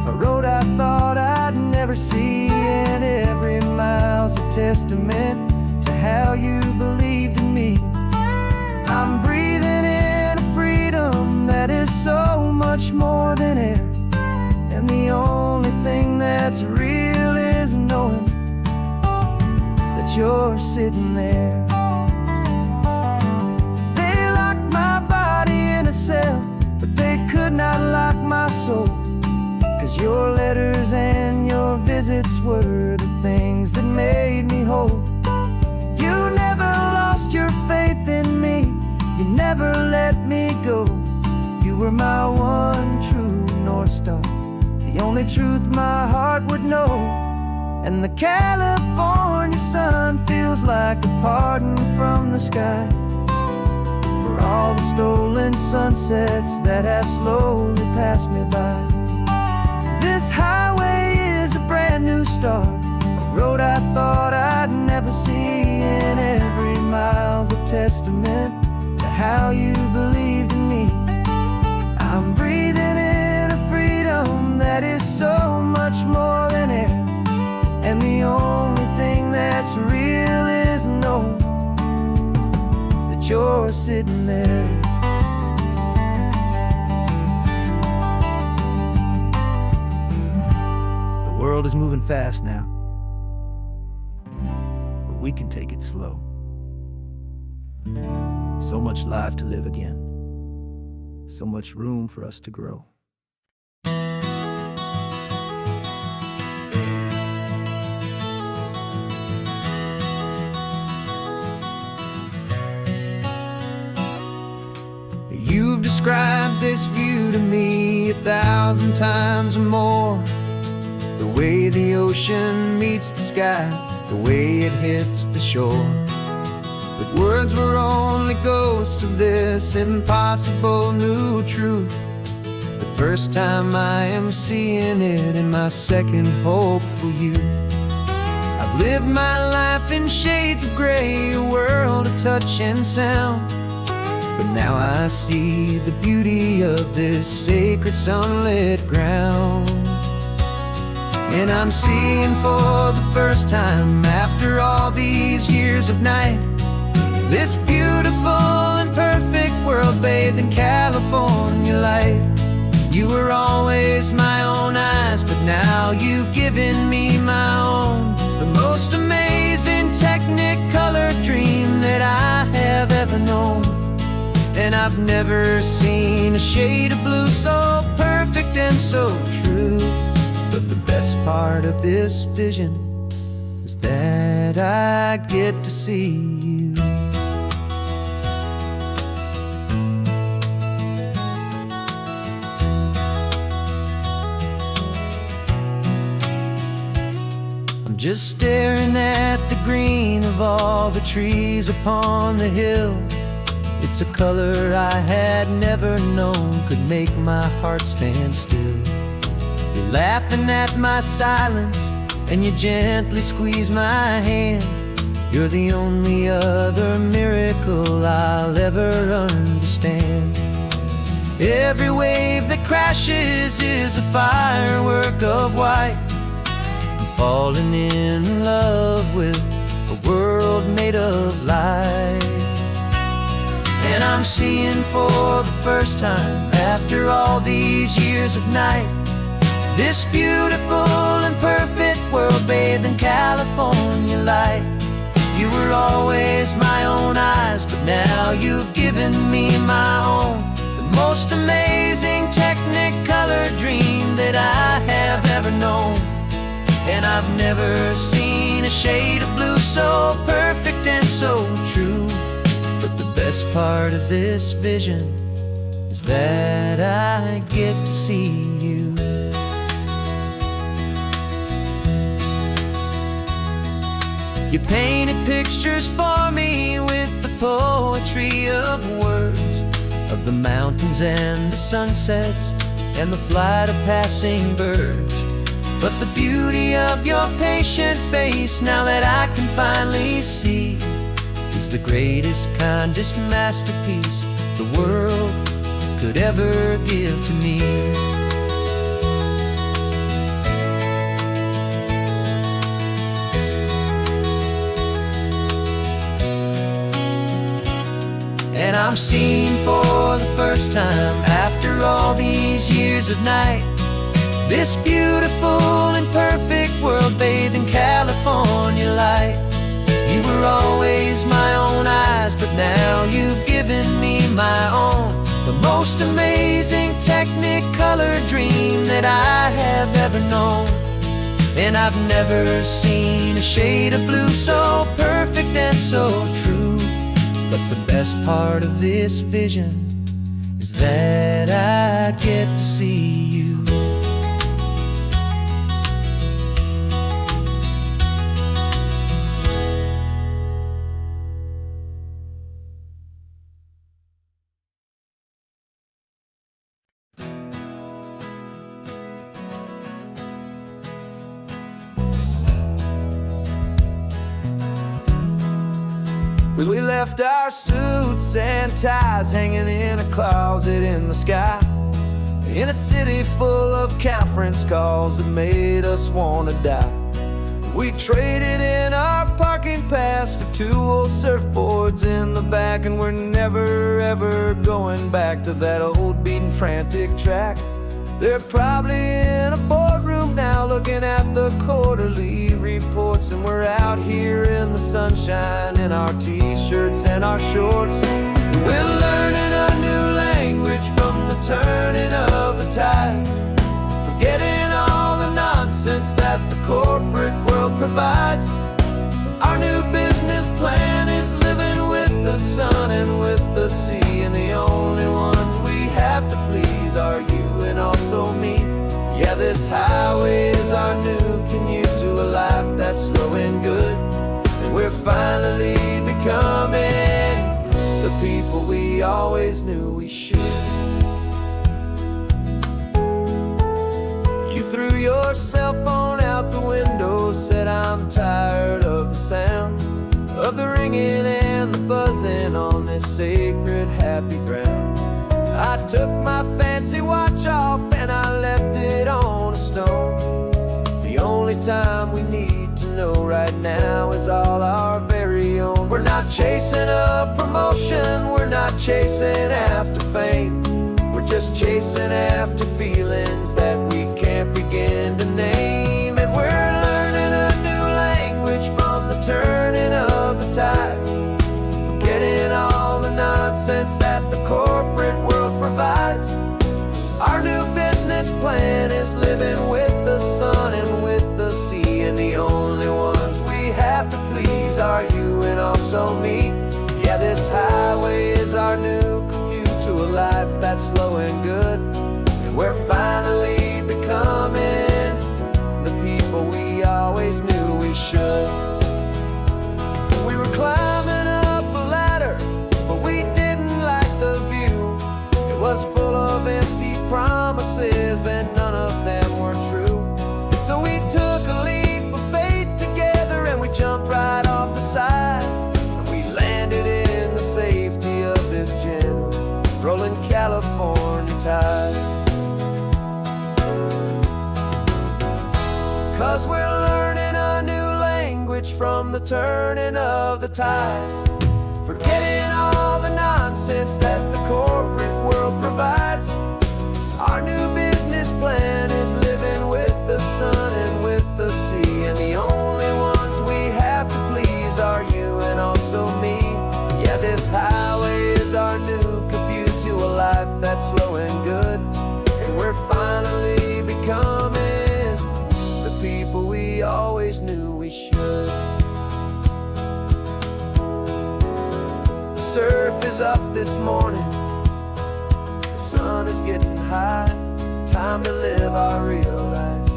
a road I thought I'd never see, and every mile's a testament to how you believed in me. I'm breathing in a freedom that is so much more than air, and the only thing that's real is knowing that you're sitting there. They locked my body in a cell, but they could not lock my soul, 'cause your letters and your visits were the things that made me whole. You never lost your faith in me, you never let me go. You were my one true North Star, the only truth my heart would know. And the California sun feels like a pardon from the sky for all the stolen sunsets that have slowly passed me by. This highway is a brand new start, a road I thought I'd never see, and every mile's a testament to how you believed in me. I'm breathing in a freedom that is so much more than air, and the only thing that's real is knowing that you're sitting there. The world is moving fast now, but we can take it slow. So much life to live again, so much room for us to grow. You've described this view to me 1,000 times or more, the way the ocean meets the sky, the way it hits the shore. But words were only ghosts of this impossible new truth. The first time I am seeing it in my second hopeful youth. I've lived my life in shades of gray, a world of touch and sound, but now I see the beauty of this sacred sunlit ground. And I'm seeing for the first time, after all these years of night, this beautiful and perfect world bathed in California light. You were always my own eyes, but now you've given me my own, the most amazing technicolor dream that I have ever known. And I've never seen a shade of blue so perfect and so true. But the best part of this vision is that I get to see you. I'm just staring at the green of all the trees upon the hill. It's a color I had never known could make my heart stand still. You're laughing at my silence, and you gently squeeze my hand. You're the only other miracle I'll ever understand. Every wave that crashes is a firework of white. I'm falling in love with a world made of light. And I'm seeing for the first time, after all these years of night, this beautiful and perfect world bathed in California light. You were always my own eyes, but now you've given me my own, the most amazing technicolor dream that I have ever known. And I've never seen a shade of blue so perfect and so true. But the best part of this vision is that I get to see you. You painted pictures for me with the poetry of words, of the mountains and the sunsets and the flight of passing birds. But the beauty of your patient face, now that I can finally see, is the greatest, kindest masterpiece the world could ever give to me. And I'm seeing for the first time, after all these years of night, this beautiful and perfect world bathed in California light. You were always my own eyes, but now you've given me my own, the most amazing technicolor dream that I have ever known. And I've never seen a shade of blue so perfect and so true. But the best part of this vision is that I get to see you. We left our suits and ties hanging in a closet in the sky, in a city full of conference calls that made us want to die. We traded in our parking pass for 2 old surfboards in the back, and we're never ever going back to that old beaten frantic track. They're probably in a boardroom now looking at the quarterly reports, and we're out here in the sunshine in our t-shirts and our shorts. We're learning a new language from the turning of the tides, forgetting all the nonsense that the corporate world provides. Our new business plan is living with the sun and with the sea, and the only ones we have to please are you and also me. Yeah, this highway is our new commute to a life that's slow and good, and we're finally becoming the people we always knew we should. You threw your cell phone out the window, said I'm tired of the sound of the ringing and the buzzing on this sacred happy ground. I took my fancy watch off and I left it on a stone. The only time we need to know right now is all our very own. We're not chasing a promotion, we're not chasing after fame, we're just chasing after feelings that we can't begin to name. And we're learning a new language from the turning of the tides, forgetting all the nonsense that the corporate world provides. Our new business plan is living with the sun and with the sea, and the only ones we have to please are you and also me. Yeah, this highway is our new commute to a life that's slow and good, and we're finally becoming the people we always knew we should. We were climbing up a ladder, but we didn't like the view. It was full of empty promises and none of them were true. So we took a leap of faith together and we jumped right off the side, and we landed in the safety of this gentle rolling California tide. 'Cause we're learning a new language from the turning of the tides, forgetting all the nonsense that the corporate world provides. Our new business plan is living with the sun and with the sea, and the only ones we have to please are you and also me. Yeah, this highway is our new commute to a life that's slow and good, and we're finally becoming the people we always knew we should. The surf is up this morning, the sun is getting high, time to live our real life,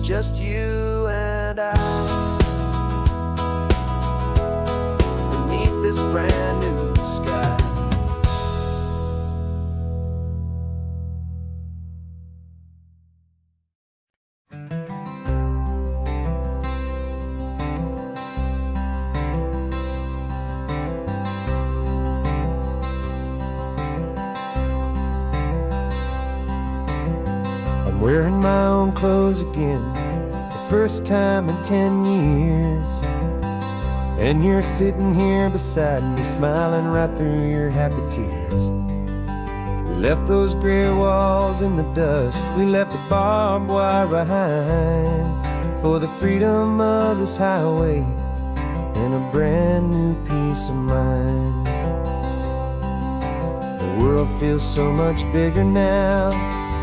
just you and I. brand new sky. I'm wearing my own clothes again, the first time in 10 years. And you're sitting here beside me, smiling right through your happy tears. We left those gray walls in the dust, we left the barbed wire behind, for the freedom of this highway and a brand new peace of mind. The world feels so much bigger now,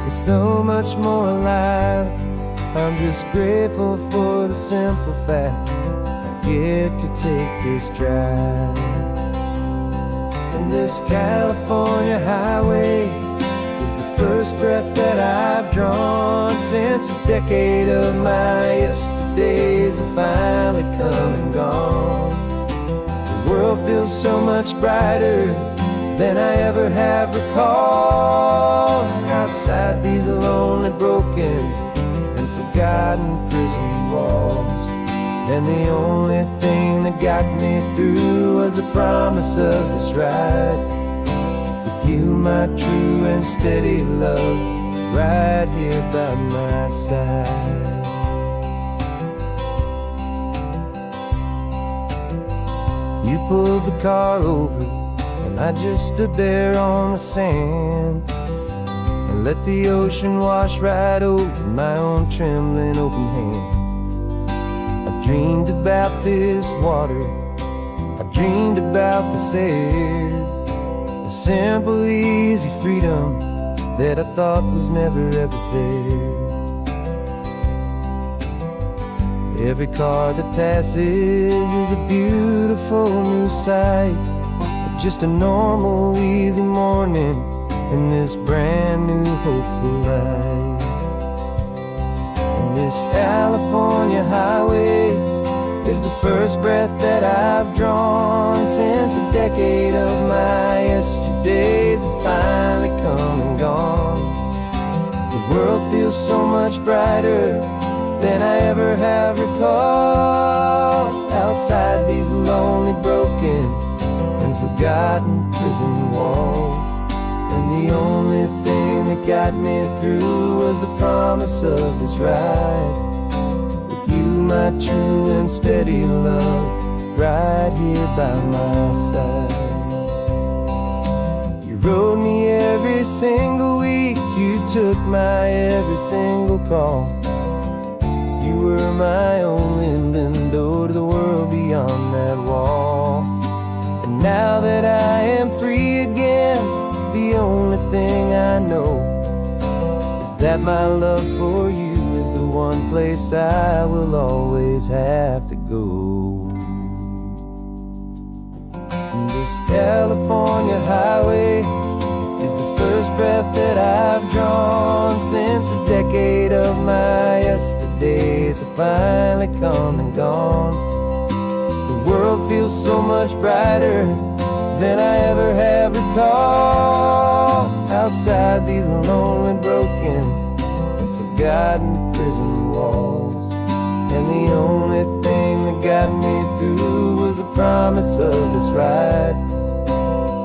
it's so much more alive. I'm just grateful for the simple fact I get to take this drive. And this California highway is the first breath that I've drawn since a decade of my yesterdays have finally come and gone. The world feels so much brighter than I ever have recalled. Outside these lonely, broken, and forgotten prison walls. And the only thing that got me through was the promise of this ride with you, my true and steady love, right here by my side. You pulled the car over and I just stood there on the sand and let the ocean wash right over my own trembling open hand. I dreamed about this water, I dreamed about this air, the simple, easy freedom that I thought was never ever there. Every car that passes is a beautiful new sight, just a normal, easy morning in this brand new, hopeful life. And this California highway is the first breath that I've drawn since a decade of my yesterdays have finally come and gone. The world feels so much brighter than I ever have recalled. Outside these lonely, broken, and forgotten prison walls. And the only thing that got me through was the promise of this ride with you, my true and steady love, right here by my side. You rode me every single week, you took my every single call. You were my only window to the world beyond that wall. And now that I am free again, the only thing I know is that my love for you is the one place I will always have to go. And this California highway is the first breath that I've drawn since a decade of my yesterdays have finally come and gone. The world feels so much brighter than I ever have recalled. Outside these lonely, broken, and forgotten prison walls. And the only thing that got me through was the promise of this ride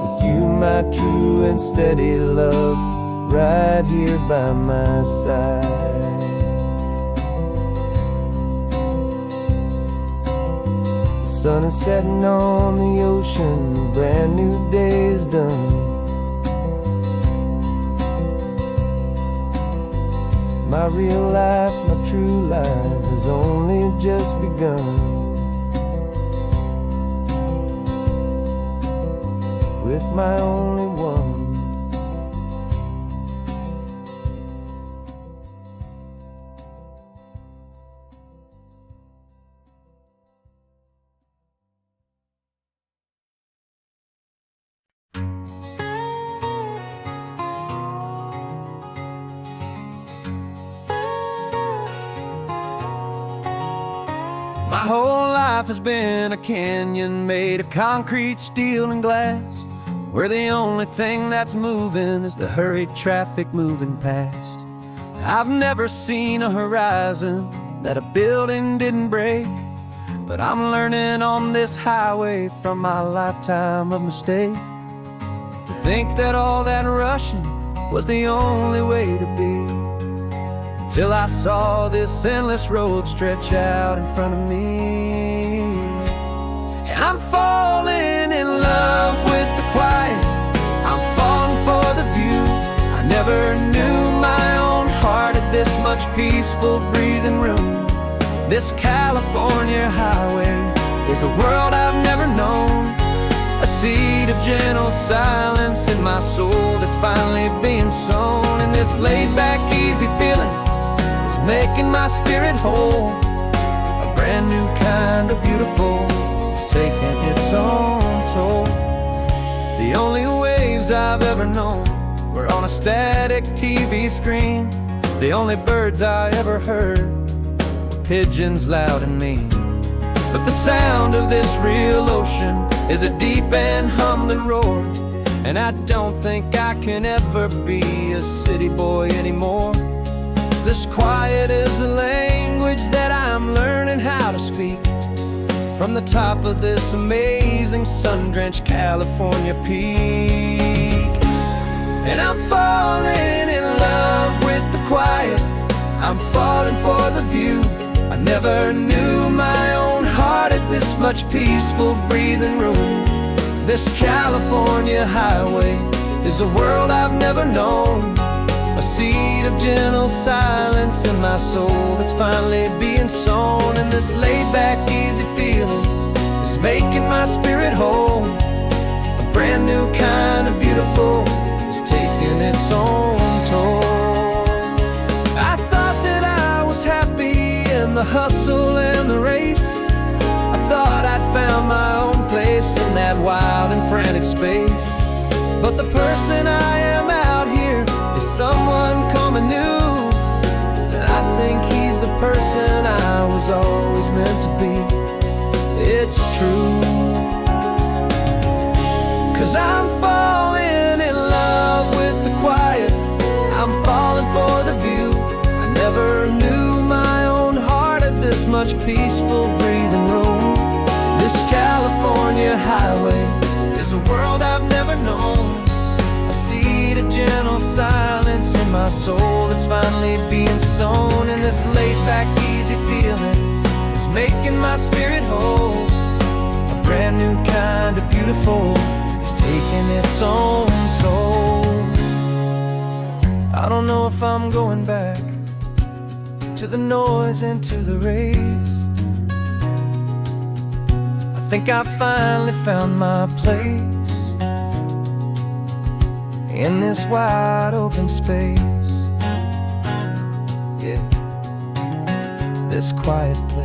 with you, my true and steady love, right here by my side. The sun is setting on the ocean, a brand new day is done. My real life, my true life has only just begun. With my only one. My whole life has been a canyon made of concrete, steel, and glass, where the only thing that's moving is the hurried traffic moving past. I've never seen a horizon that a building didn't break, but I'm learning on this highway from my lifetime of mistakes to think that all that rushing was the only way to be, till I saw this endless road stretch out in front of me. And I'm falling in love with the quiet, I'm falling for the view. I never knew my own heart had this much peaceful breathing room. This California highway is a world I've never known, a seed of gentle silence in my soul that's finally being sown. And this laid-back, easy feeling is making my spirit whole. A brand new kind of beautiful is taking its own toll. The only waves I've ever known were on a static TV screen. The only birds I ever heard were pigeons loud and mean. But the sound of this real ocean is a deep and humbling roar, and I don't think I can ever be a city boy anymore. This quiet is a language that I'm learning how to speak from the top of this amazing sun-drenched California peak. And I'm falling in love with the quiet, I'm falling for the view. I never knew my own heart had this much peaceful breathing room. This California highway is a world I've never known, a seed of gentle silence in my soul that's finally being sown. And this laid-back, easy feeling is making my spirit whole. A brand new kind of beautiful is taking its own toll. I thought that I was happy in the hustle and the race. I thought I'd found my own place in that wild and frantic space. But the person I am out here is someone coming new, and I think he's the person I was always meant to be. It's true, 'cause I'm falling in love with the quiet, I'm falling for the view. I never knew my own heart had this much peaceful breathing room. This California highway is a world I've never known, a seed of gentle silence in my soul that's finally being sown. And this laid-back, easy feeling is making my spirit whole. A brand new kind of beautiful is taking its own toll. I don't know if I'm going back to the noise and to the race. I think I finally found my place in this wide open space. Yeah, this quiet place.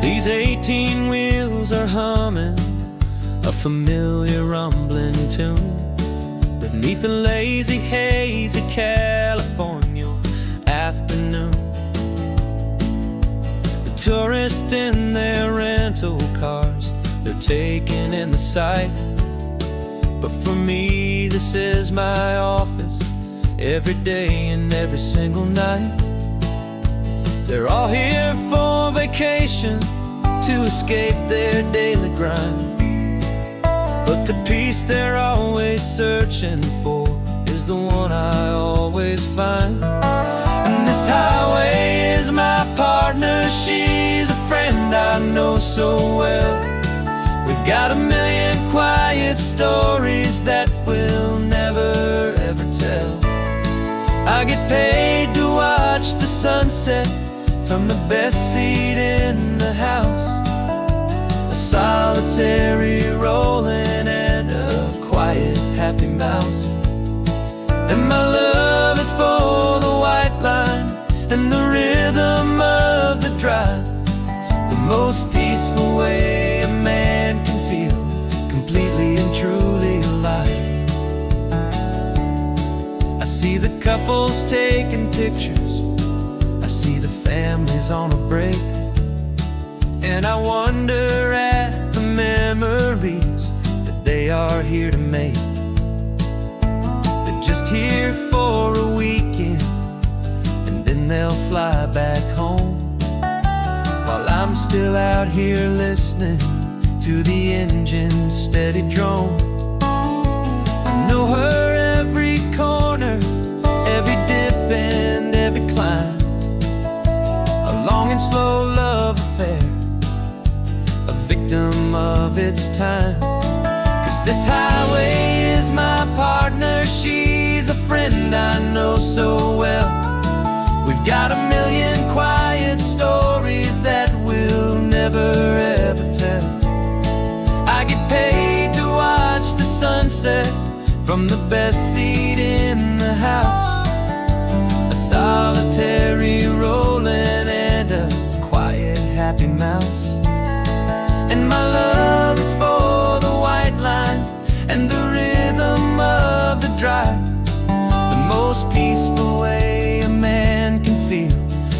These 18 wheels are humming a familiar rumbling tune beneath a lazy, hazy California afternoon. The tourists in their rental cars, they're taking in the sight. But for me, this is my office every day and every single night. They're all here for vacation, to escape their daily grind. But the peace they're always searching for is the one I always find. And this highway is my partner, she's a friend I know so well. We've got a million quiet stories that we'll never ever tell. I get paid to watch the sunset from the best seat in the house, a solitary rolling most peaceful way a man can feel completely and truly alive. I see the couples taking pictures, I see the families on a break, and I wonder at the memories that they are here to make. They're just here for a weekend, and then they'll fly back home, while I'm still out here listening to the engine's steady drone. I know her every corner, every dip and every climb, a long and slow love affair, a victim of its time. 'Cause this highway is my partner, she's a friend I know so well. We've got a million quiet stories that we'll never ever tell. I get paid to watch the sunset from the best seat in the house, a solitary rolling and a quiet happy mouse. And my love is for the white line and the rhythm of the drive, the most peaceful way a man can feel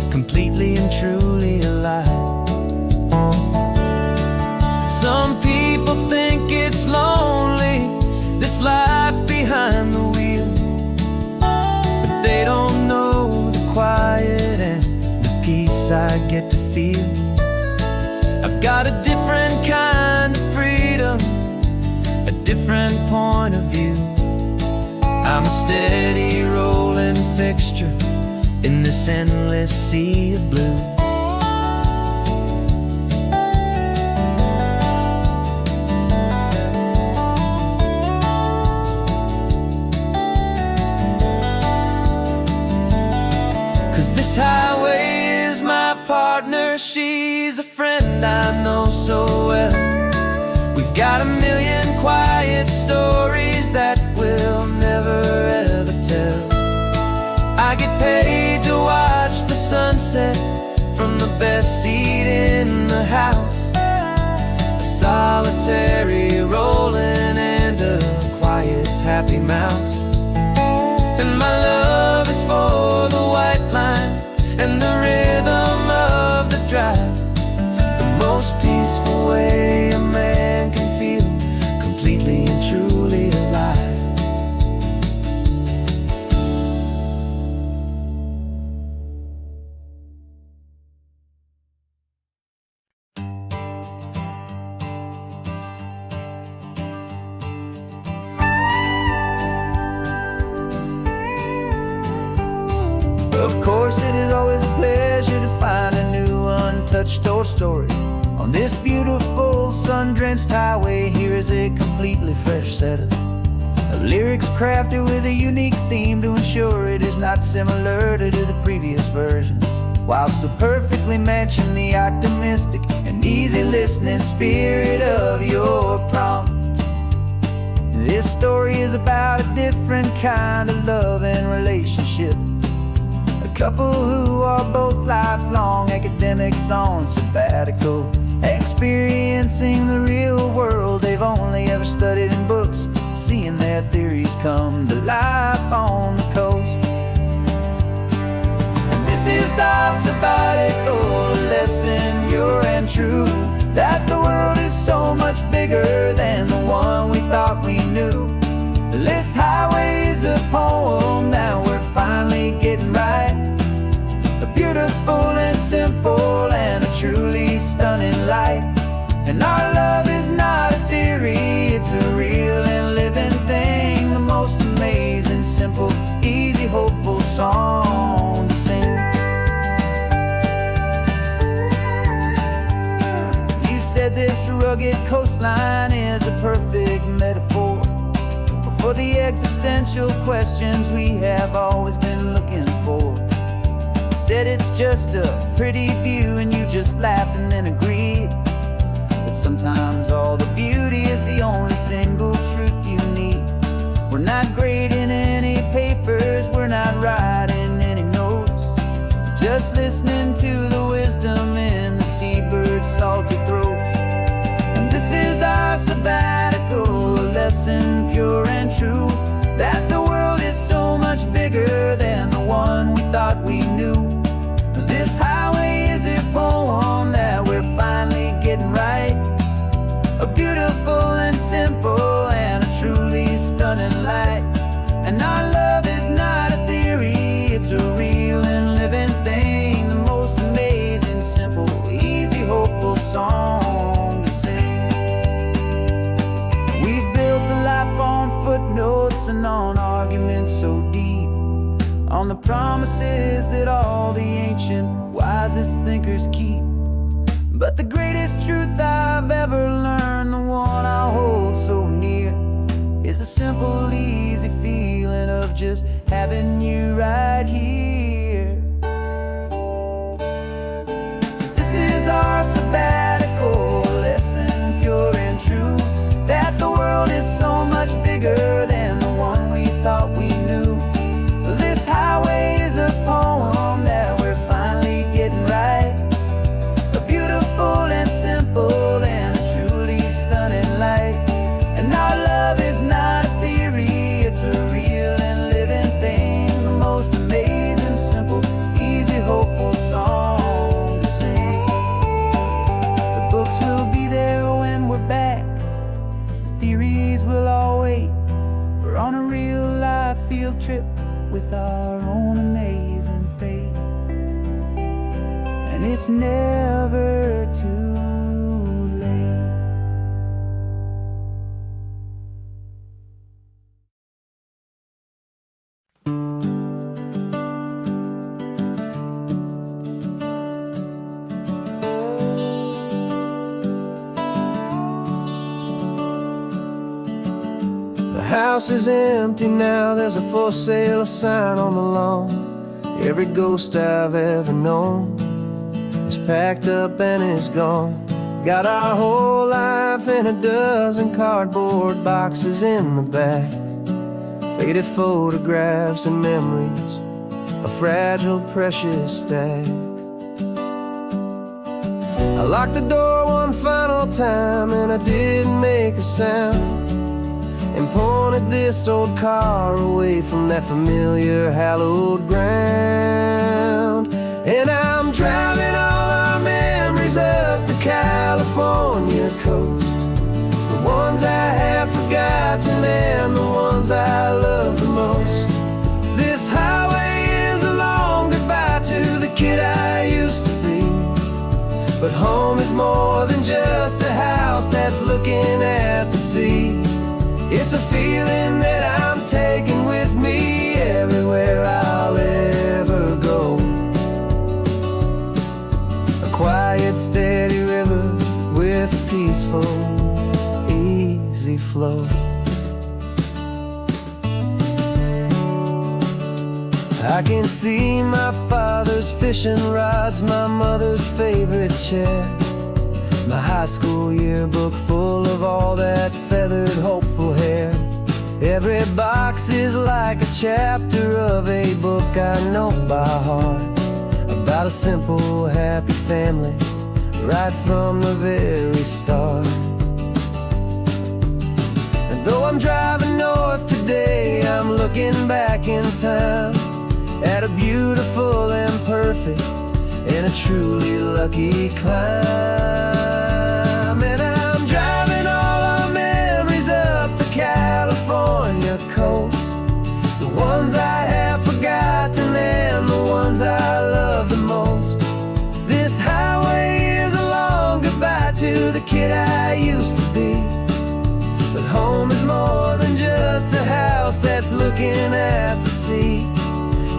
completely and truly alive. Some people think it's lonely, this life behind the wheel, but they don't know the quiet and the peace I get to feel. I've got a different kind of freedom, a different point of view. I'm a steady rolling fixture in this endless sea of blue. 'Cause this highway is my partner, she's a friend I know so well. We've got a million quiet stories that we'll never ever tell. I get paid to watch the sunset from the best seat in the house, a solitary rolling and a quiet happy mouse. And my love is for the white line and the rhythm of the drive, the most peaceful way a man can feel completely and truly alive. Of course, it is always a pleasure to find a new untouched old story. On this beautiful sun-drenched highway, here is a completely fresh set of lyrics crafted with a unique theme to ensure it is not similar to the previous versions, while still perfectly matching the optimistic and easy listening spirit of your prompt. This story is about a different kind of love and relationship, a couple who are both lifelong academics on sabbatical, experiencing the real world they've only ever studied in books, seeing their theories come to life on the coast. And this is our sabbatical lesson, pure and true, that the world is so much bigger than the one we thought we knew. This highway is a poem, now we're finally getting right, a beautiful and simple and a truly stunning light. And our love is not a theory, it's a real and living thing, the most amazing, simple, easy, hopeful song to sing. You said this rugged coastline is a perfect metaphor for the existential questions we have always been looking for. Said it's just a pretty view and you just laughed and then agreed that sometimes all the beauty is the only single truth you need. We're not grading any papers, we're not writing any notes, just listening to the wisdom in the seabird's salty beautiful and simple and a truly stunning light. And our love is not a theory, it's a real and living thing. The most amazing, simple, easy, hopeful song to sing. We've built a life on footnotes and on arguments so deep, on the promises that all the ancient, wisest thinkers keep. But the greatest truth I've ever learned, the one I hold so near, is a simple, easy feeling of just having you right here. 'Cause this is our sabbatical lesson, pure and true, that the world is so much bigger than the one we thought we knew. This highway is a poem that we're finally getting right, a beautiful and simple and a truly stunning light. And our love is not a theory, it's a real and living thing. The most amazing, simple, easy, hopeful song to sing. The books will be there when we're back, the theories will all wait. We're on a real life field trip with our own amazing fate. And it's never too late. The house is empty now, there's a for sale sign on the lawn. Every ghost I've ever known is packed up and is gone. Got our whole life in a dozen cardboard boxes in the back, faded photographs and memories, a fragile, precious stack. I locked the door one final time and I didn't make a sound, and pointed this old car away from that familiar hallowed ground. And I'm driving all our memories up the California coast, the ones I have forgotten and the ones I love the most. This highway is a long goodbye to the kid I used to be, but home is more than just a house that's looking at the sea. It's a feeling that I'm taking with me everywhere I'll ever go. A quiet, steady river with a peaceful, easy flow. I can see my father's fishing rods, my mother's favorite chair, my high school yearbook full of all that feathered, hopeful hair. Every box is like a chapter of a book I know by heart, about a simple, happy family right from the very start. And though I'm driving north today, I'm looking back in time at a beautiful and perfect and a truly lucky climb. And I'm driving all our memories up the California coast, the ones I have forgotten and the ones I love the most. This highway is a long goodbye to the kid I used to be, but home is more than just a house that's looking at the sea.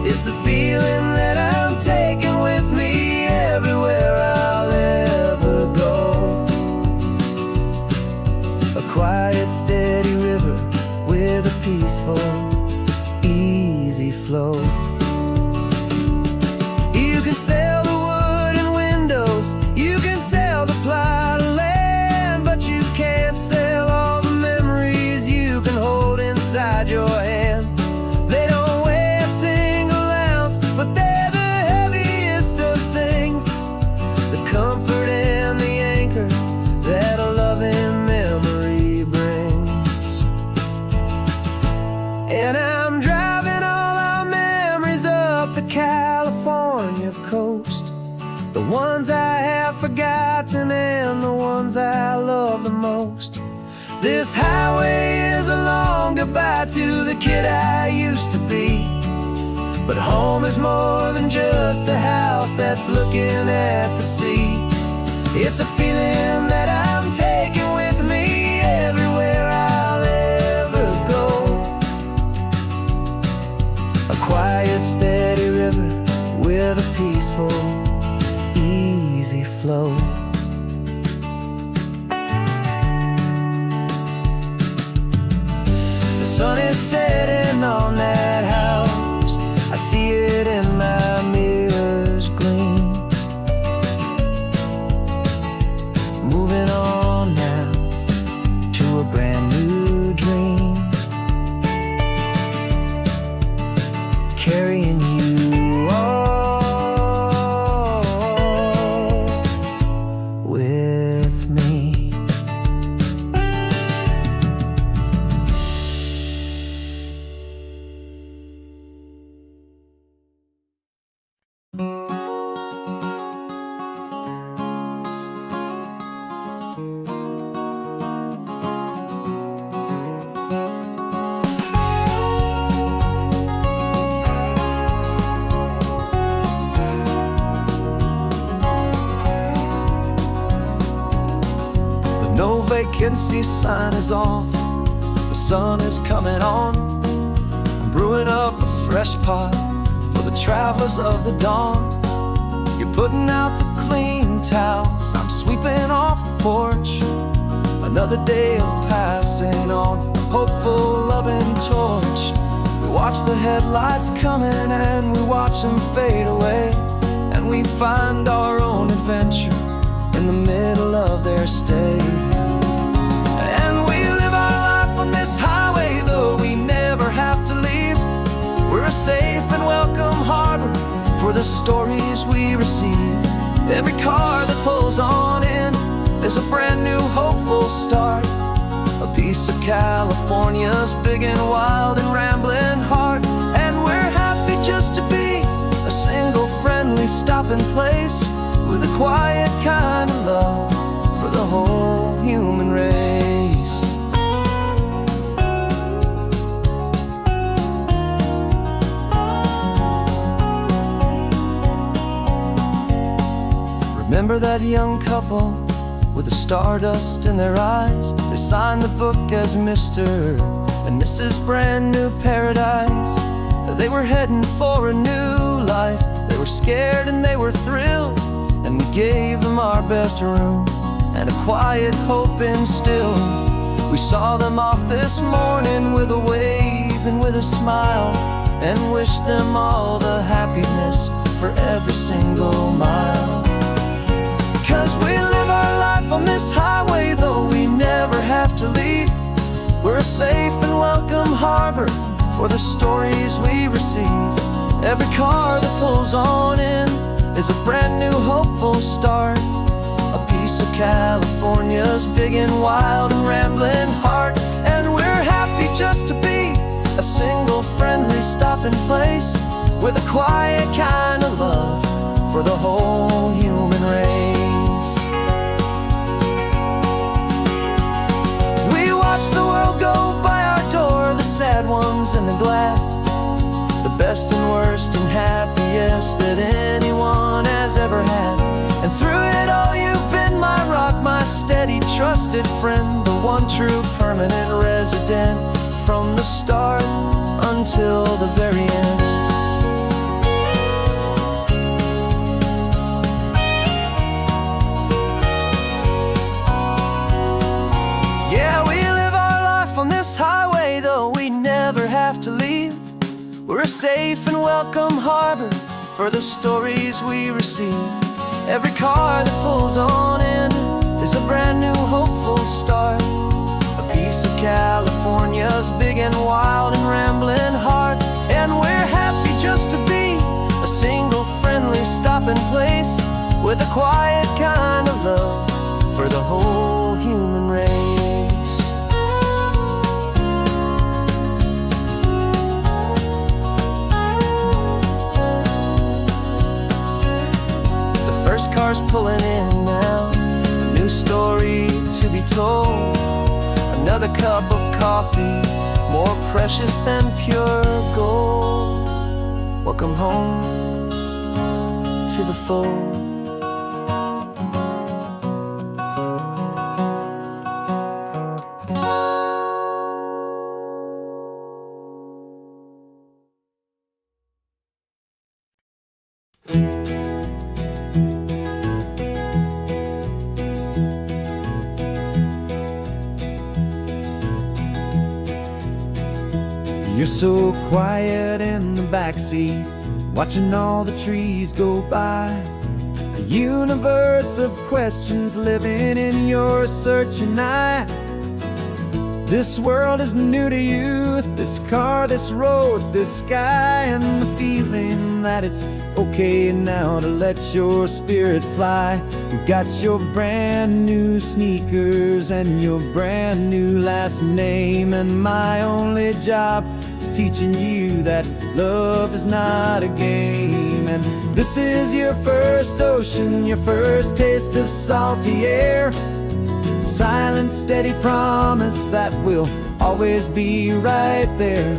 It's a feeling that I'm taking with me everywhere I'll ever go. A quiet, steady river with a peaceful, easy flow. You can sell the wood and windows, you can sell the plot of land, but you can't sell all the memories you can hold inside your hand. They don't weigh a single ounce, but they're the heaviest of things, the comfort and the anchor that a loving memory brings. And I'm driving all our memories up the California coast, the ones I have forgotten and the ones I love the most. This highway is a long goodbye to the kid I used to be. But home is more than just a house that's looking at the sea. It's a feeling that I'm taking with me everywhere I'll ever go. A quiet, steady river with a peaceful, easy flow. The sun is setting on that house. I see it in my mirror's gleam. Moving on now to a brand new dream. Carrying you all with me. No vacancy sign is off, the sun is coming on. I'm brewing up a fresh pot for the travelers of the dawn. You're putting out the clean towels, I'm sweeping off the porch. Another day of passing on, a hopeful, loving torch. We watch the headlights coming and we watch them fade away, and we find our own adventure in the middle of their stay. And we live our life on this highway, though we never have to leave. We're a safe and welcome harbor for the stories we receive. Every car that pulls on in is a brand new hopeful start. A piece of California's big and wild and rambling heart. And we're happy just to be a single friendly stopping place, with a quiet kind of love for the whole human race. Remember that young couple with the stardust in their eyes? They signed the book as Mr. and Mrs. Brand New Paradise. They were heading for a new life. They were scared and they were thrilled, and we gave them our best room and a quiet hope instilled. We saw them off this morning with a wave and with a smile, and wished them all the happiness for every single mile. 'Cause we live our life on this highway, though we never have to leave. We're a safe and welcome harbor for the stories we receive. Every car that pulls on in is a brand new hopeful start. A piece of California's big and wild and rambling heart. And we're happy just to be a single friendly stopping place, with a quiet kind of love for the whole human race. We watch the world go by our door, the sad ones and the glad, the best and worst and happiest that anyone has ever had. And through it all you've been my rock, my steady, trusted friend, the one true permanent resident, from the start until the very end. Yeah, we live our life on this highway, though we never have to leave. We're a safe and welcome harbor for the stories we receive. Every car that pulls on in is a brand new hopeful start. A piece of California's big and wild and rambling heart. And we're happy just to be a single friendly stopping place, with a quiet kind of love for the whole human race. Cars pulling in now, a new story to be told. Another another cup of coffee, more precious than pure gold. Welcome home to the fold. You're so quiet in the backseat, watching all the trees go by. A universe of questions living in your searching eye. This world is new to you, this car, this road, this sky, and the feeling that it's okay now to let your spirit fly. You've got your brand new sneakers and your brand new last name, and my only job is teaching you that love is not a game. And this is your first ocean, your first taste of salty air. Silent, steady promise that we'll always be right there.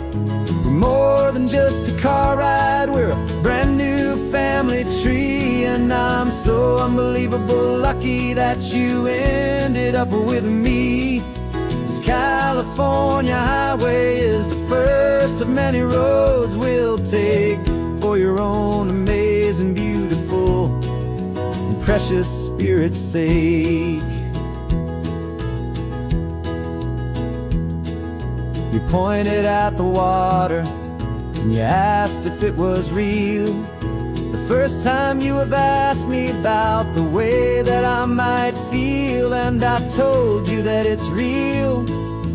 We're more than just a car ride, we're a brand new family tree. And I'm so unbelievable lucky that you ended up with me. This California highway is the first of many roads we'll take for your own amazing, beautiful, and precious spirit's sake. You pointed at the water and you asked if it was real. The first time you have asked me about the way that I might feel, and I told you that it's real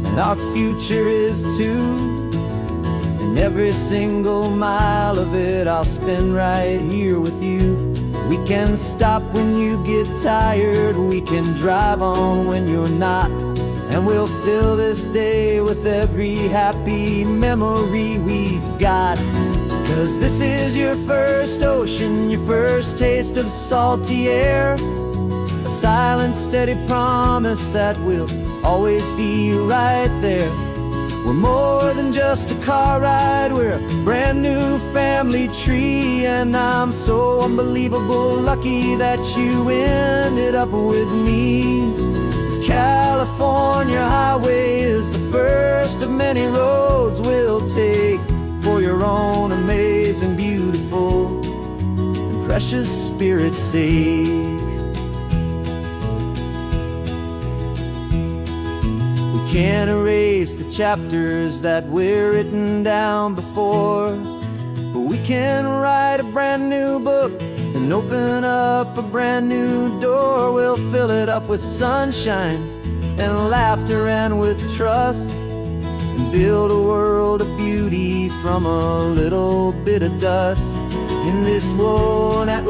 and our future is too. And every single mile of it I'll spend right here with you. We can stop when you get tired, we can drive on when you're not, and we'll fill this day with every happy memory we've got. 'Cause this is your first ocean, your first taste of salty air. A silent, steady promise that we'll always be right there. We're more than just a car ride, we're a brand new family tree. And I'm so unbelievable lucky that you ended up with me. This California highway is the first of many roads we'll take for your own amazing, beautiful, and precious spirit's sake. We can't erase the chapters that we're written down before, but we can write a brand new book and open up a brand new door. We'll fill it up with sunshine and laughter and with trust, and build a world of beauty from a little bit of dust. In this world that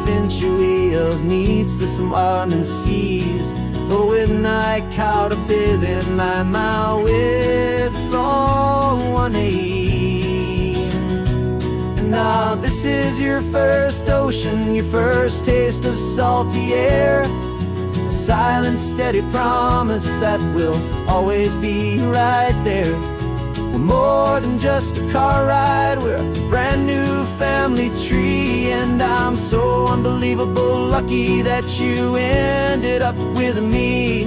finchuí of needs to some and seas, but with night caught a bit in my way from one aid. Now this is your first ocean, your first taste of salty air. A silent, steady promise that we'll always be right there. We're more than just a car ride, we're a brand new family tree. And I'm so unbelievable lucky that you ended up with me.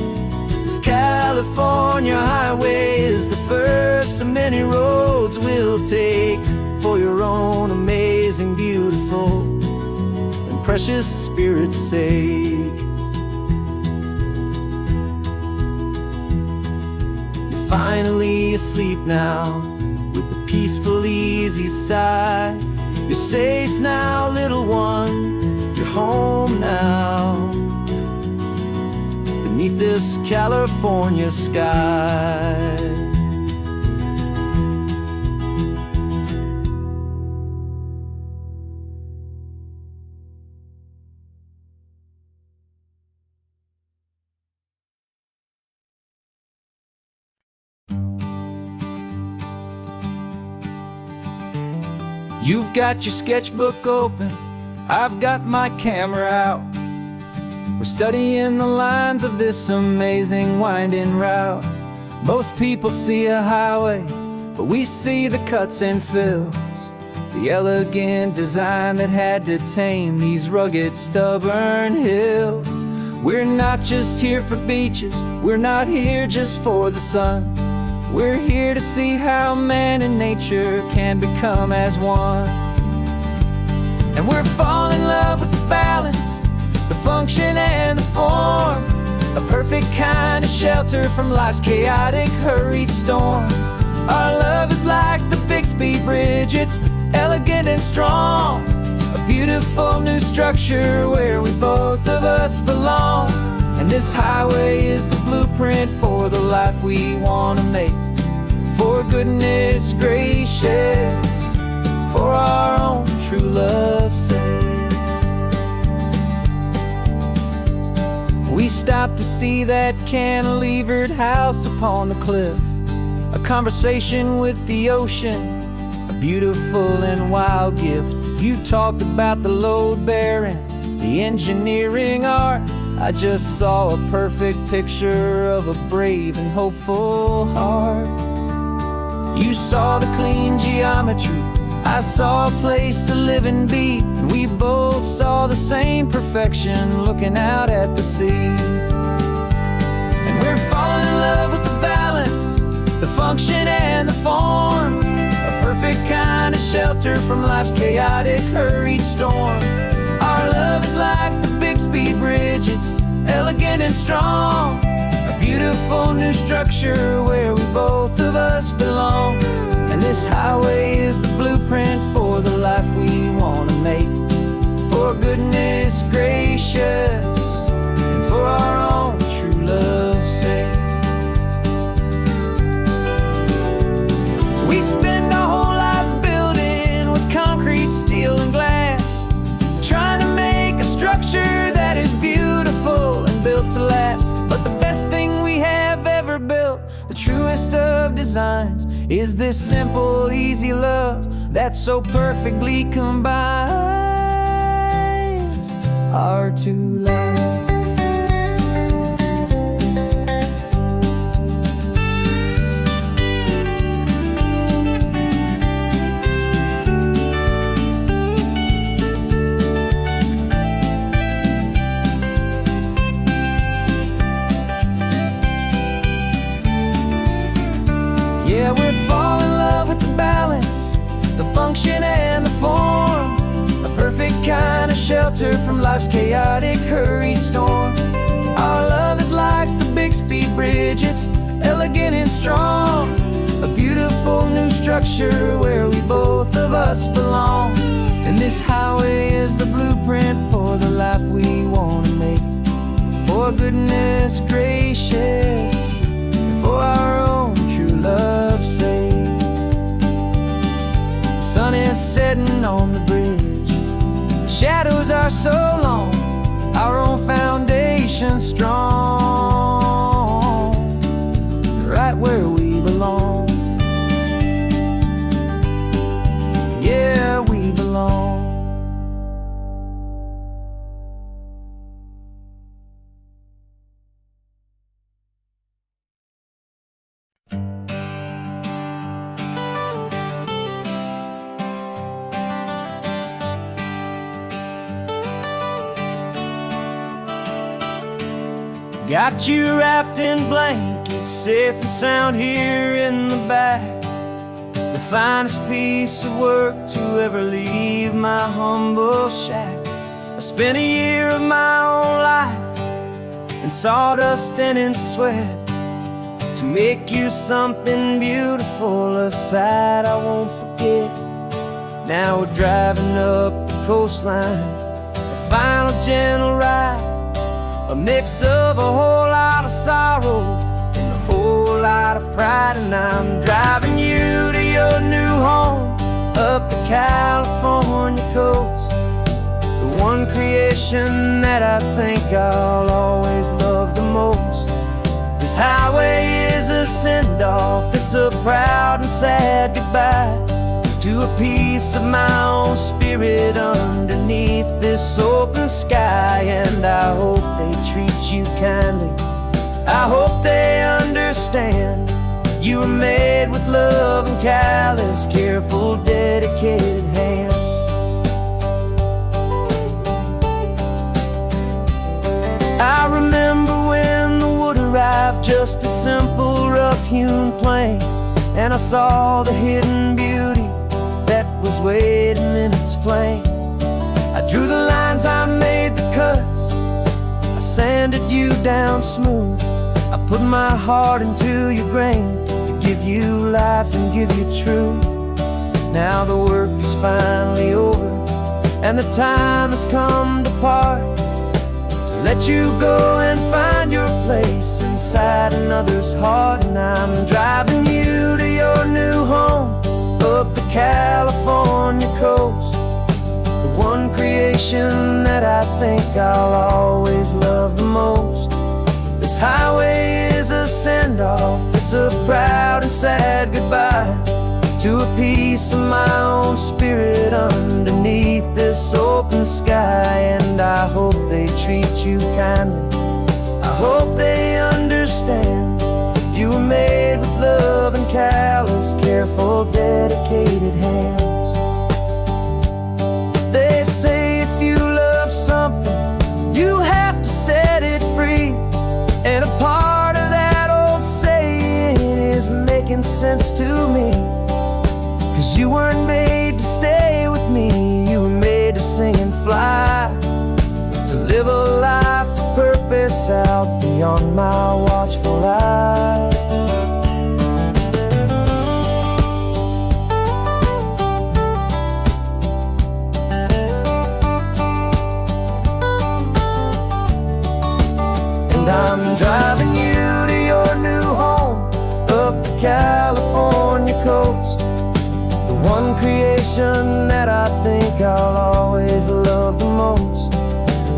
This California highway is the first of many roads we'll take for your own amazing, beautiful, and precious spirit's sake. You're finally asleep now with a peaceful, easy sigh. You're safe now, little one, you're home now, beneath this California sky. You've got your sketchbook open, I've got my camera out. We're studying the lines of this amazing winding route. Most people see a highway, but we see the cuts and fills, the elegant design that had to tame these rugged, stubborn hills. We're not just here for beaches, we're not here just for the sun. We're here to see how man and nature can become as one. And we're falling in love with the balance, the function and the form, a perfect kind of shelter from life's chaotic, hurried storm. Our love is like the Bixby Bridge, it's elegant and strong, a beautiful new structure where we both of us belong. And this highway is the blueprint for the life we want to make. For goodness gracious, for our own true love's sake. We stopped to see that cantilevered house upon the cliff, a conversation with the ocean, a beautiful and wild gift. You talked about the load bearing, the engineering art. I just saw a perfect picture of a brave and hopeful heart. You saw the clean geometry, I saw a place to live and be, and we both saw the same perfection looking out at the sea. And we're falling in love with the balance, the function and the form, a perfect kind of shelter from life's chaotic, hurried storm. Our love is like the Bixby Bridge, it's elegant and strong, a beautiful new structure where we both of us belong. And this highway is the blueprint for the life we want to make. For goodness gracious, and for our own true love's sake. We spend our whole lives building with concrete, steel and glass, trying to make a structure that is beautiful and built to last. But the best thing we have ever built, the truest of designs, is this simple, easy love that so perfectly combines our two lives. Yeah, we're falling in love with the balance, the function and the form, a perfect kind of shelter from life's chaotic, hurried storm. Our love is like the Bixby Bridge, it's elegant and strong, a beautiful new structure where we both of us belong. And this highway is the blueprint for the life we want to make. For goodness gracious, for our own true love's sake. The sun is setting on the bridge, the shadows are so long, our own foundation strong, right where we belong. Yeah, we belong. Got you wrapped in blankets, safe and sound here in the back. The finest piece of work to ever leave my humble shack. I spent a year of my own life in sawdust and in sweat to make you something beautiful, a sight I won't forget. Now we're driving up the coastline, a final gentle ride, a mix of a whole lot of sorrow and a whole lot of pride. And I'm driving you to your new home up the California coast, the one creation that I think I'll always love the most. This highway is a send-off, it's a proud and sad goodbye to a piece of my own spirit underneath this open sky. And I hope they treat you kindly, I hope they understand You were made with love and callous, careful, dedicated hands. I remember when the wood arrived, just a simple rough-hewn plank, and I saw the hidden beauty that was waiting in its flame. I drew the lines, I made the cuts, I sanded you down smooth. I put my heart into your grain to give you life and give you truth. Now the work is finally over, and the time has come to part, to let you go and find your place inside another's heart. And I'm driving you to your new home up the California coast, the one creation that I think I'll always love the most. This highway is a send-off, it's a proud and sad goodbye to a piece of my own spirit underneath this open sky. And I hope they treat you kindly, I hope they understand. You were made with love and callous, careful, dedicated hands. They say if you love something, you have to set it free. And a part of that old saying is making sense to me. 'Cause you weren't made to stay with me, you were made to sing and fly, to live a life of purpose out beyond my watchful eye. And I'm driving you to your new home up the California coast, the one creation that I think I'll always love the most.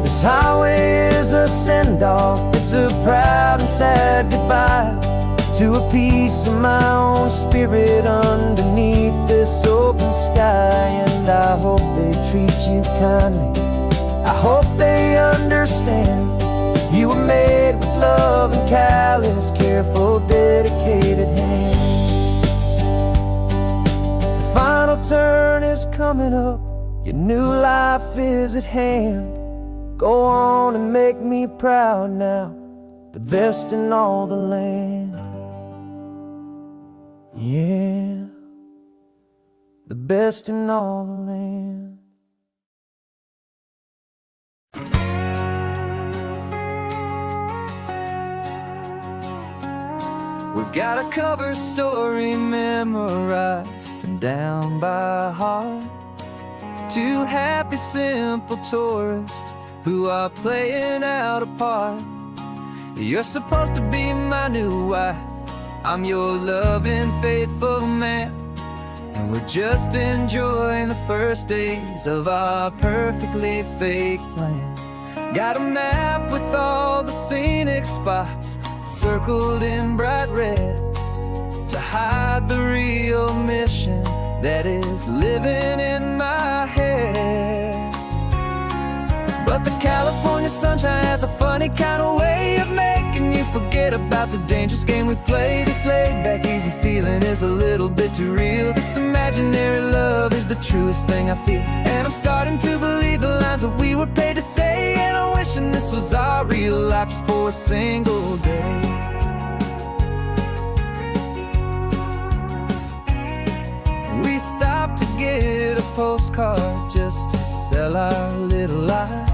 This highway is a send-off, it's a proud and sad goodbye to a piece of my own spirit underneath this open sky. And I hope they treat you kindly, I hope they understand. You were made with love and callous, careful, dedicated hands. The final turn is coming up, your new life is at hand. Go on and make me proud now, the best in all the land. Yeah, the best in all the land. We've got a cover story memorized and down by heart. Two happy, simple tourists who are playing out a part. You're supposed to be my new wife, I'm your loving, faithful man, and we're just enjoying the first days of our perfectly fake plan. Got a map with all the scenic spots circled in bright red to hide the real mission that is living in my head. But the California sunshine has a funny kind of way of making you forget about the dangerous game we play. This laid-back, easy feeling is a little bit too real. This imaginary love is the truest thing I feel, and I'm starting to believe the lines that we were paid to say. And I'm wishing this was our real life just for a single day. We stopped to get a postcard just to sell our little lie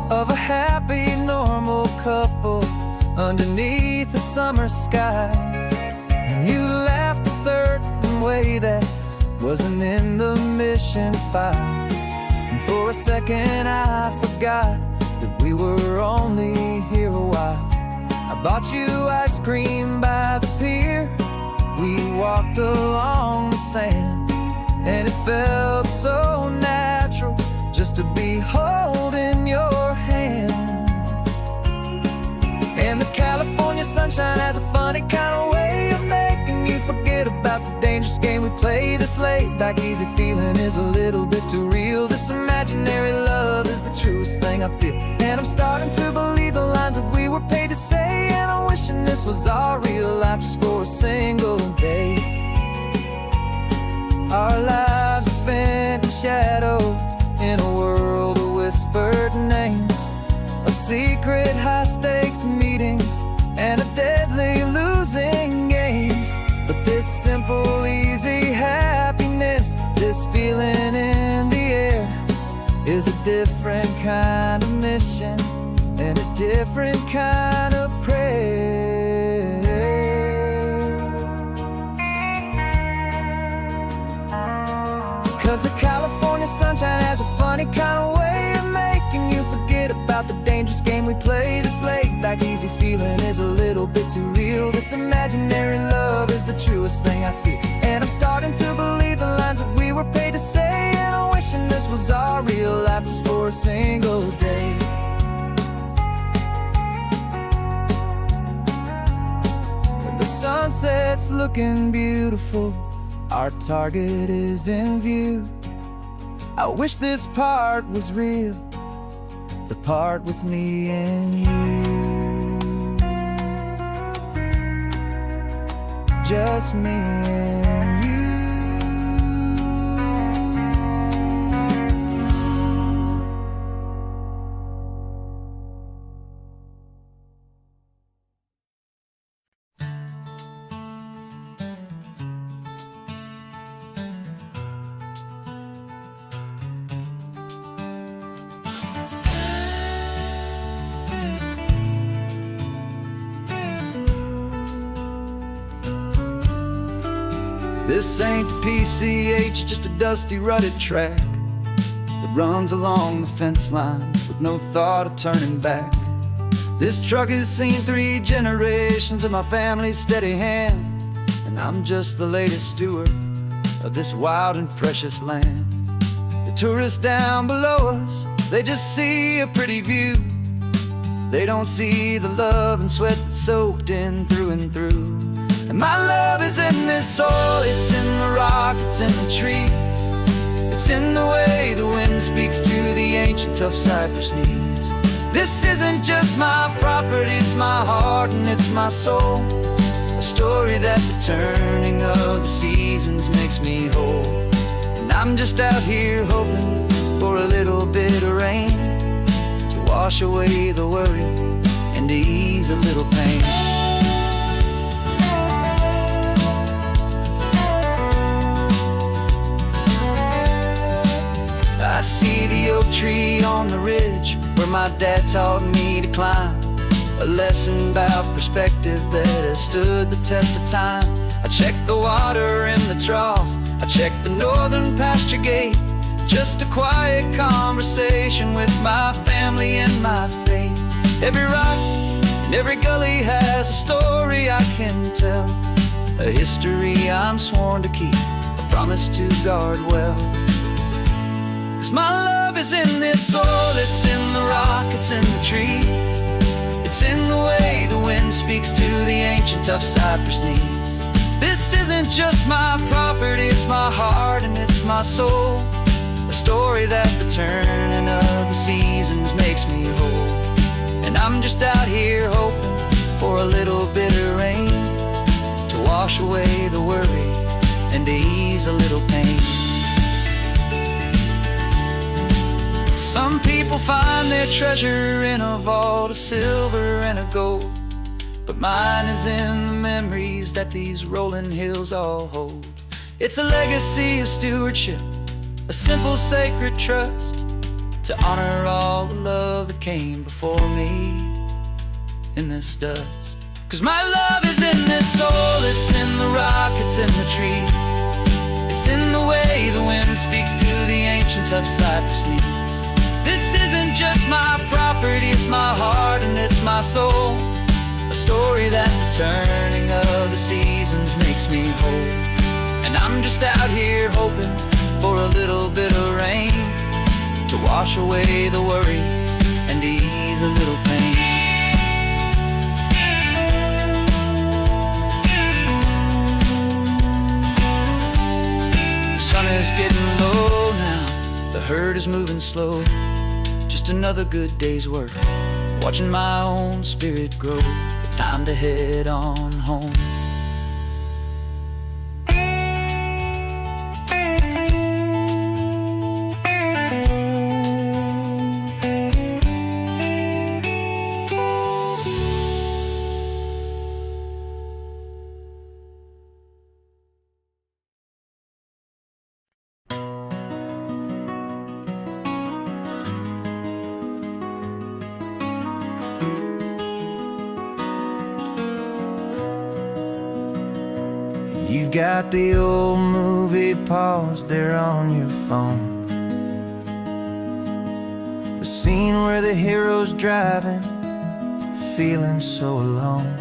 of a happy, normal couple underneath the summer sky. And you laughed a certain way that wasn't in the mission file, and for a second I forgot that we were only here a while. I bought you ice cream by the pier, we walked along the sand, and it felt so natural just to be holding your hand. And the California sunshine has a funny kind of way of making you forget about the dangerous game we play. This laid-back, easy feeling is a little bit too real. This imaginary love is the truest thing I feel, and I'm starting to believe the lines that we were paid to say. And I'm wishing this was our real life just for a single secret high-stakes meetings and a deadly losing games. But this simple, easy happiness, this feeling in the air, is a different kind of mission and a different kind of prayer. 'Cause the California sunshine has a funny kind of way of making you forget about the dangerous game we play. This laid-back, easy feeling is a little bit too real. This imaginary love is the truest thing I feel, and I'm starting to believe the lines that we were paid to say. And I'm wishing this was our real life just for a single day. When the sunset's looking beautiful, our target is in view. I wish this part was real, the part with me and you. Just me and you. This ain't the PCH, just a dusty, rutted track that runs along the fence line with no thought of turning back. This truck has seen 3 generations of my family's steady hand, and I'm just the latest steward of this wild and precious land. The tourists down below us, they just see a pretty view. They don't see the love and sweat that's soaked in through and through. And my love is in this soil, it's in the rock, it's in the trees. It's in the way the wind speaks to the ancient tough cypress knees. This isn't just my property, it's my heart and it's my soul. A story that the turning of the seasons makes me whole. And I'm just out here hoping for a little bit of rain to wash away the worry and to ease a little pain. I see the oak tree on the ridge where my dad taught me to climb. A lesson about perspective that has stood the test of time. I check the water in the trough, I check the northern pasture gate. Just a quiet conversation with my family and my faith. Every rock and every gully has a story I can tell, a history I'm sworn to keep, a promise to guard well. 'Cause my love is in this soil, it's in the rock, it's in the trees. It's in the way the wind speaks to the ancient tough cypress knees. This isn't just my property, it's my heart and it's my soul. A story that the turning of the seasons makes me whole. And I'm just out here hoping for a little bit of rain to wash away the worry and to ease a little pain. Some people find their treasure in a vault of silver and of gold, but mine is in the memories that these rolling hills all hold. It's a legacy of stewardship, a simple sacred trust, to honor all the love that came before me in this dust. 'Cause my love is in this soul, it's in the rock, it's in the trees. It's in the way the wind speaks to the ancient tough cypress knees. This isn't just my property, it's my heart and it's my soul. A story that the turning of the seasons makes me whole. And I'm just out here hoping for a little bit of rain to wash away the worry and ease a little pain. The sun is getting low now, the herd is moving slow. Just another good day's work, watching my own spirit grow. Time to head on home. You've got the old movie paused there on your phone, the scene where the hero's driving, feeling so alone.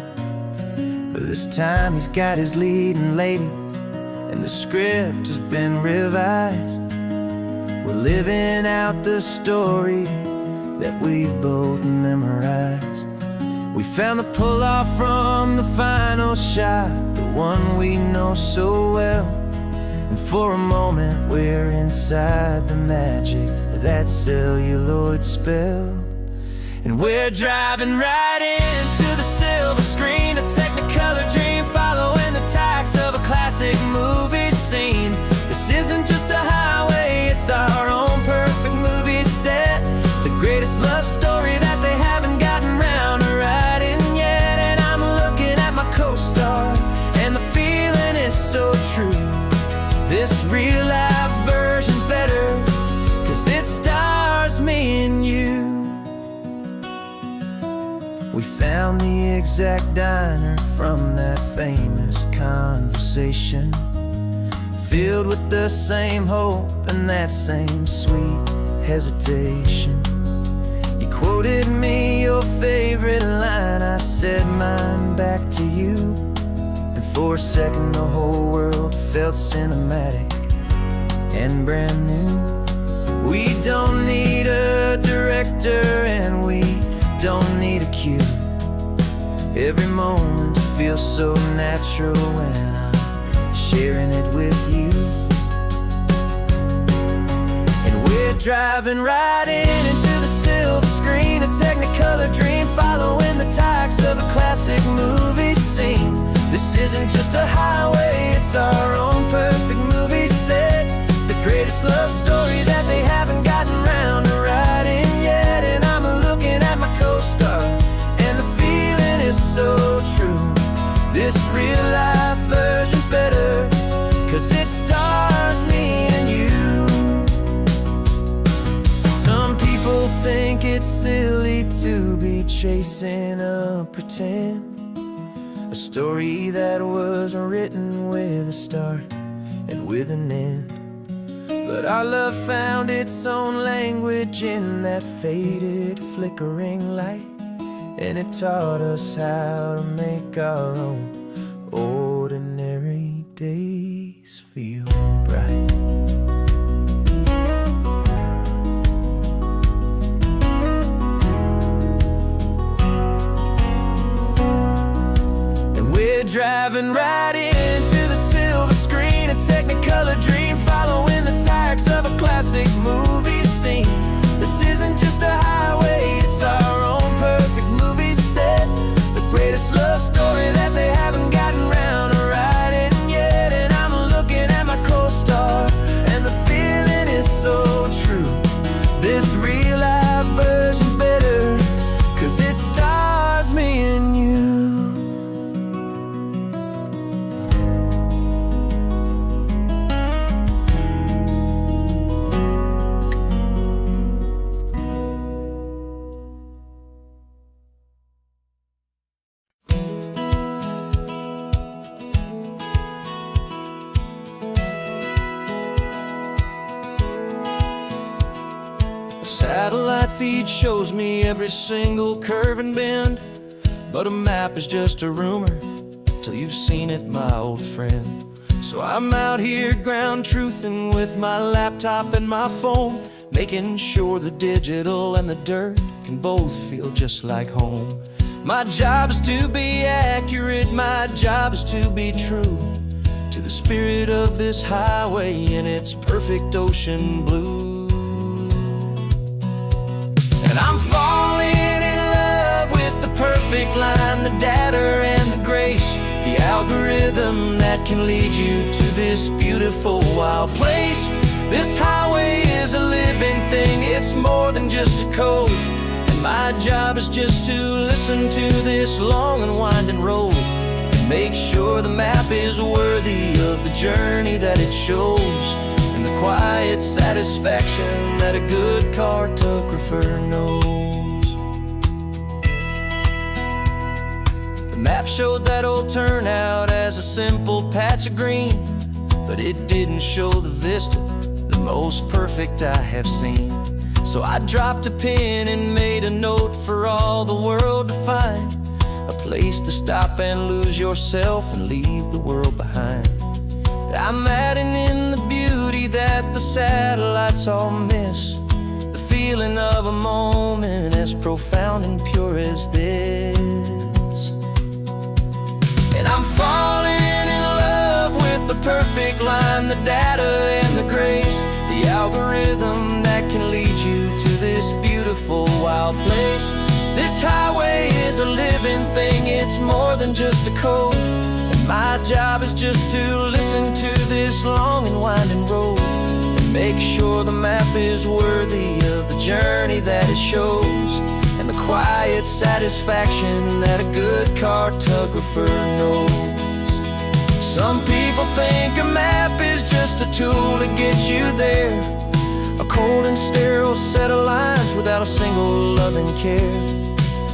But this time he's got his leading lady, and the script has been revised. We're living out the story that we've both memorized. We found the pull-off from the final shot, the one we know so well. And for a moment we're inside the magic of that celluloid spell. And we're driving right into the silver screen, a Technicolor dream, following the tacks of a classic movie scene. This isn't just a highway, it's our own perfect movie set, the greatest love story that they haven't gotten round to writing yet. And I'm looking at my co-star, and the feeling is so true. This real-life version's better, 'cause it stars me and you. We found the exact diner from that famous conversation, filled with the same hope and that same sweet hesitation. You quoted me your favorite line, I said mine back to you. And for a second the whole world felt cinematic and brand new. We don't need a director and we don't need a cue. Every moment feels so natural when I'm sharing it with you. And we're driving right into the silver screen, a Technicolor dream, following the tacks of a classic movie scene. This isn't just a highway, it's our own perfect movie set, the greatest love story that they haven't gotten round to writing yet. And I'm looking at my co-star, and the feeling is so true. This real-life version's better, 'cause it stars me and you. Some people think it's silly to be chasing a pretend, a story that was written with a start and with an end. But our love found its own language in that faded, flickering light, and it taught us how to make our own ordinary days feel bright. And we're driving right into the silver screen, a Technicolor dream, following the tacks of a classic movie scene. This isn't just a highway, it's our own perfect movie set, the greatest love story that they haven't gotten round to writing yet. And I'm looking at my co-star, and the feeling is so true. This real-life version's better, 'cause it stars me and you. Satellite feed shows me every single curve and bend, but a map is just a rumor till you've seen it, my old friend. So I'm out here ground truthing with my laptop and my phone, making sure the digital and the dirt can both feel just like home. My job is to be accurate, my job is to be true to the spirit of this highway in its perfect ocean blue. And I'm falling in love with the perfect line, the data and the grace, the algorithm that can lead you to this beautiful wild place. This highway is a living thing, it's more than just a code. And my job is just to listen to this long and winding road and make sure the map is worthy of the journey that it shows, and the quiet satisfaction that a good cartographer knows. The map showed that old turnout as a simple patch of green, but it didn't show the vista, the most perfect I have seen. So I dropped a pin and made a note for all the world to find, a place to stop and lose yourself and leave the world behind. I'm adding in the beauty that the satellites all miss, the feeling of a moment as profound and pure as this. And I'm falling in love with the perfect line, the data and the grace, the algorithm that can lead you to this beautiful wild place. This highway is a living thing, it's more than just a code. And my job is just to listen to this long and winding road and make sure the map is worthy of the journey that it shows, and the quiet satisfaction that a good cartographer knows. Some people think a map is just a tool to get you there, a cold and sterile set of lines without a single loving care.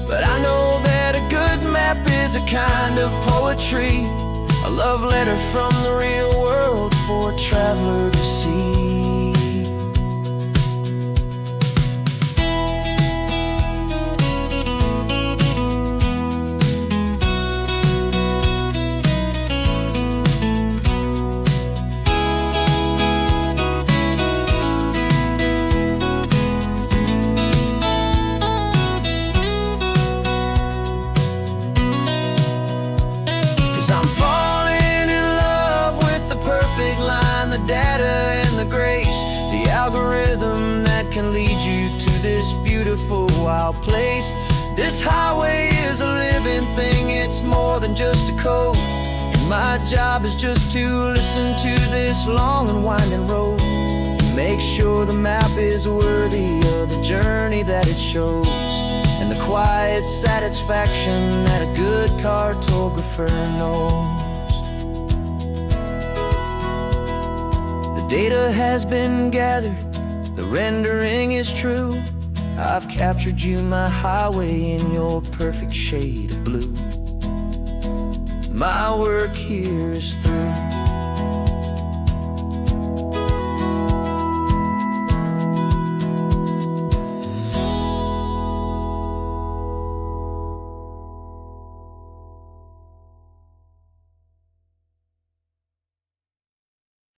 But I know that a good map is a kind of poetry, a love letter from the real world for a traveler to see. 'Cause I'm falling in love with the perfect line, the data and the grace, the algorithm that can lead you to this beautiful wild place. This highway is a living thing, it's more than just a code. And my job is just to listen to this long and winding road and make sure the map is worthy of the journey that it shows, and the quiet satisfaction that a good cartographer knows. The data has been gathered, the rendering is true. I've captured you, my highway, in your perfect shade of blue. My work here is through.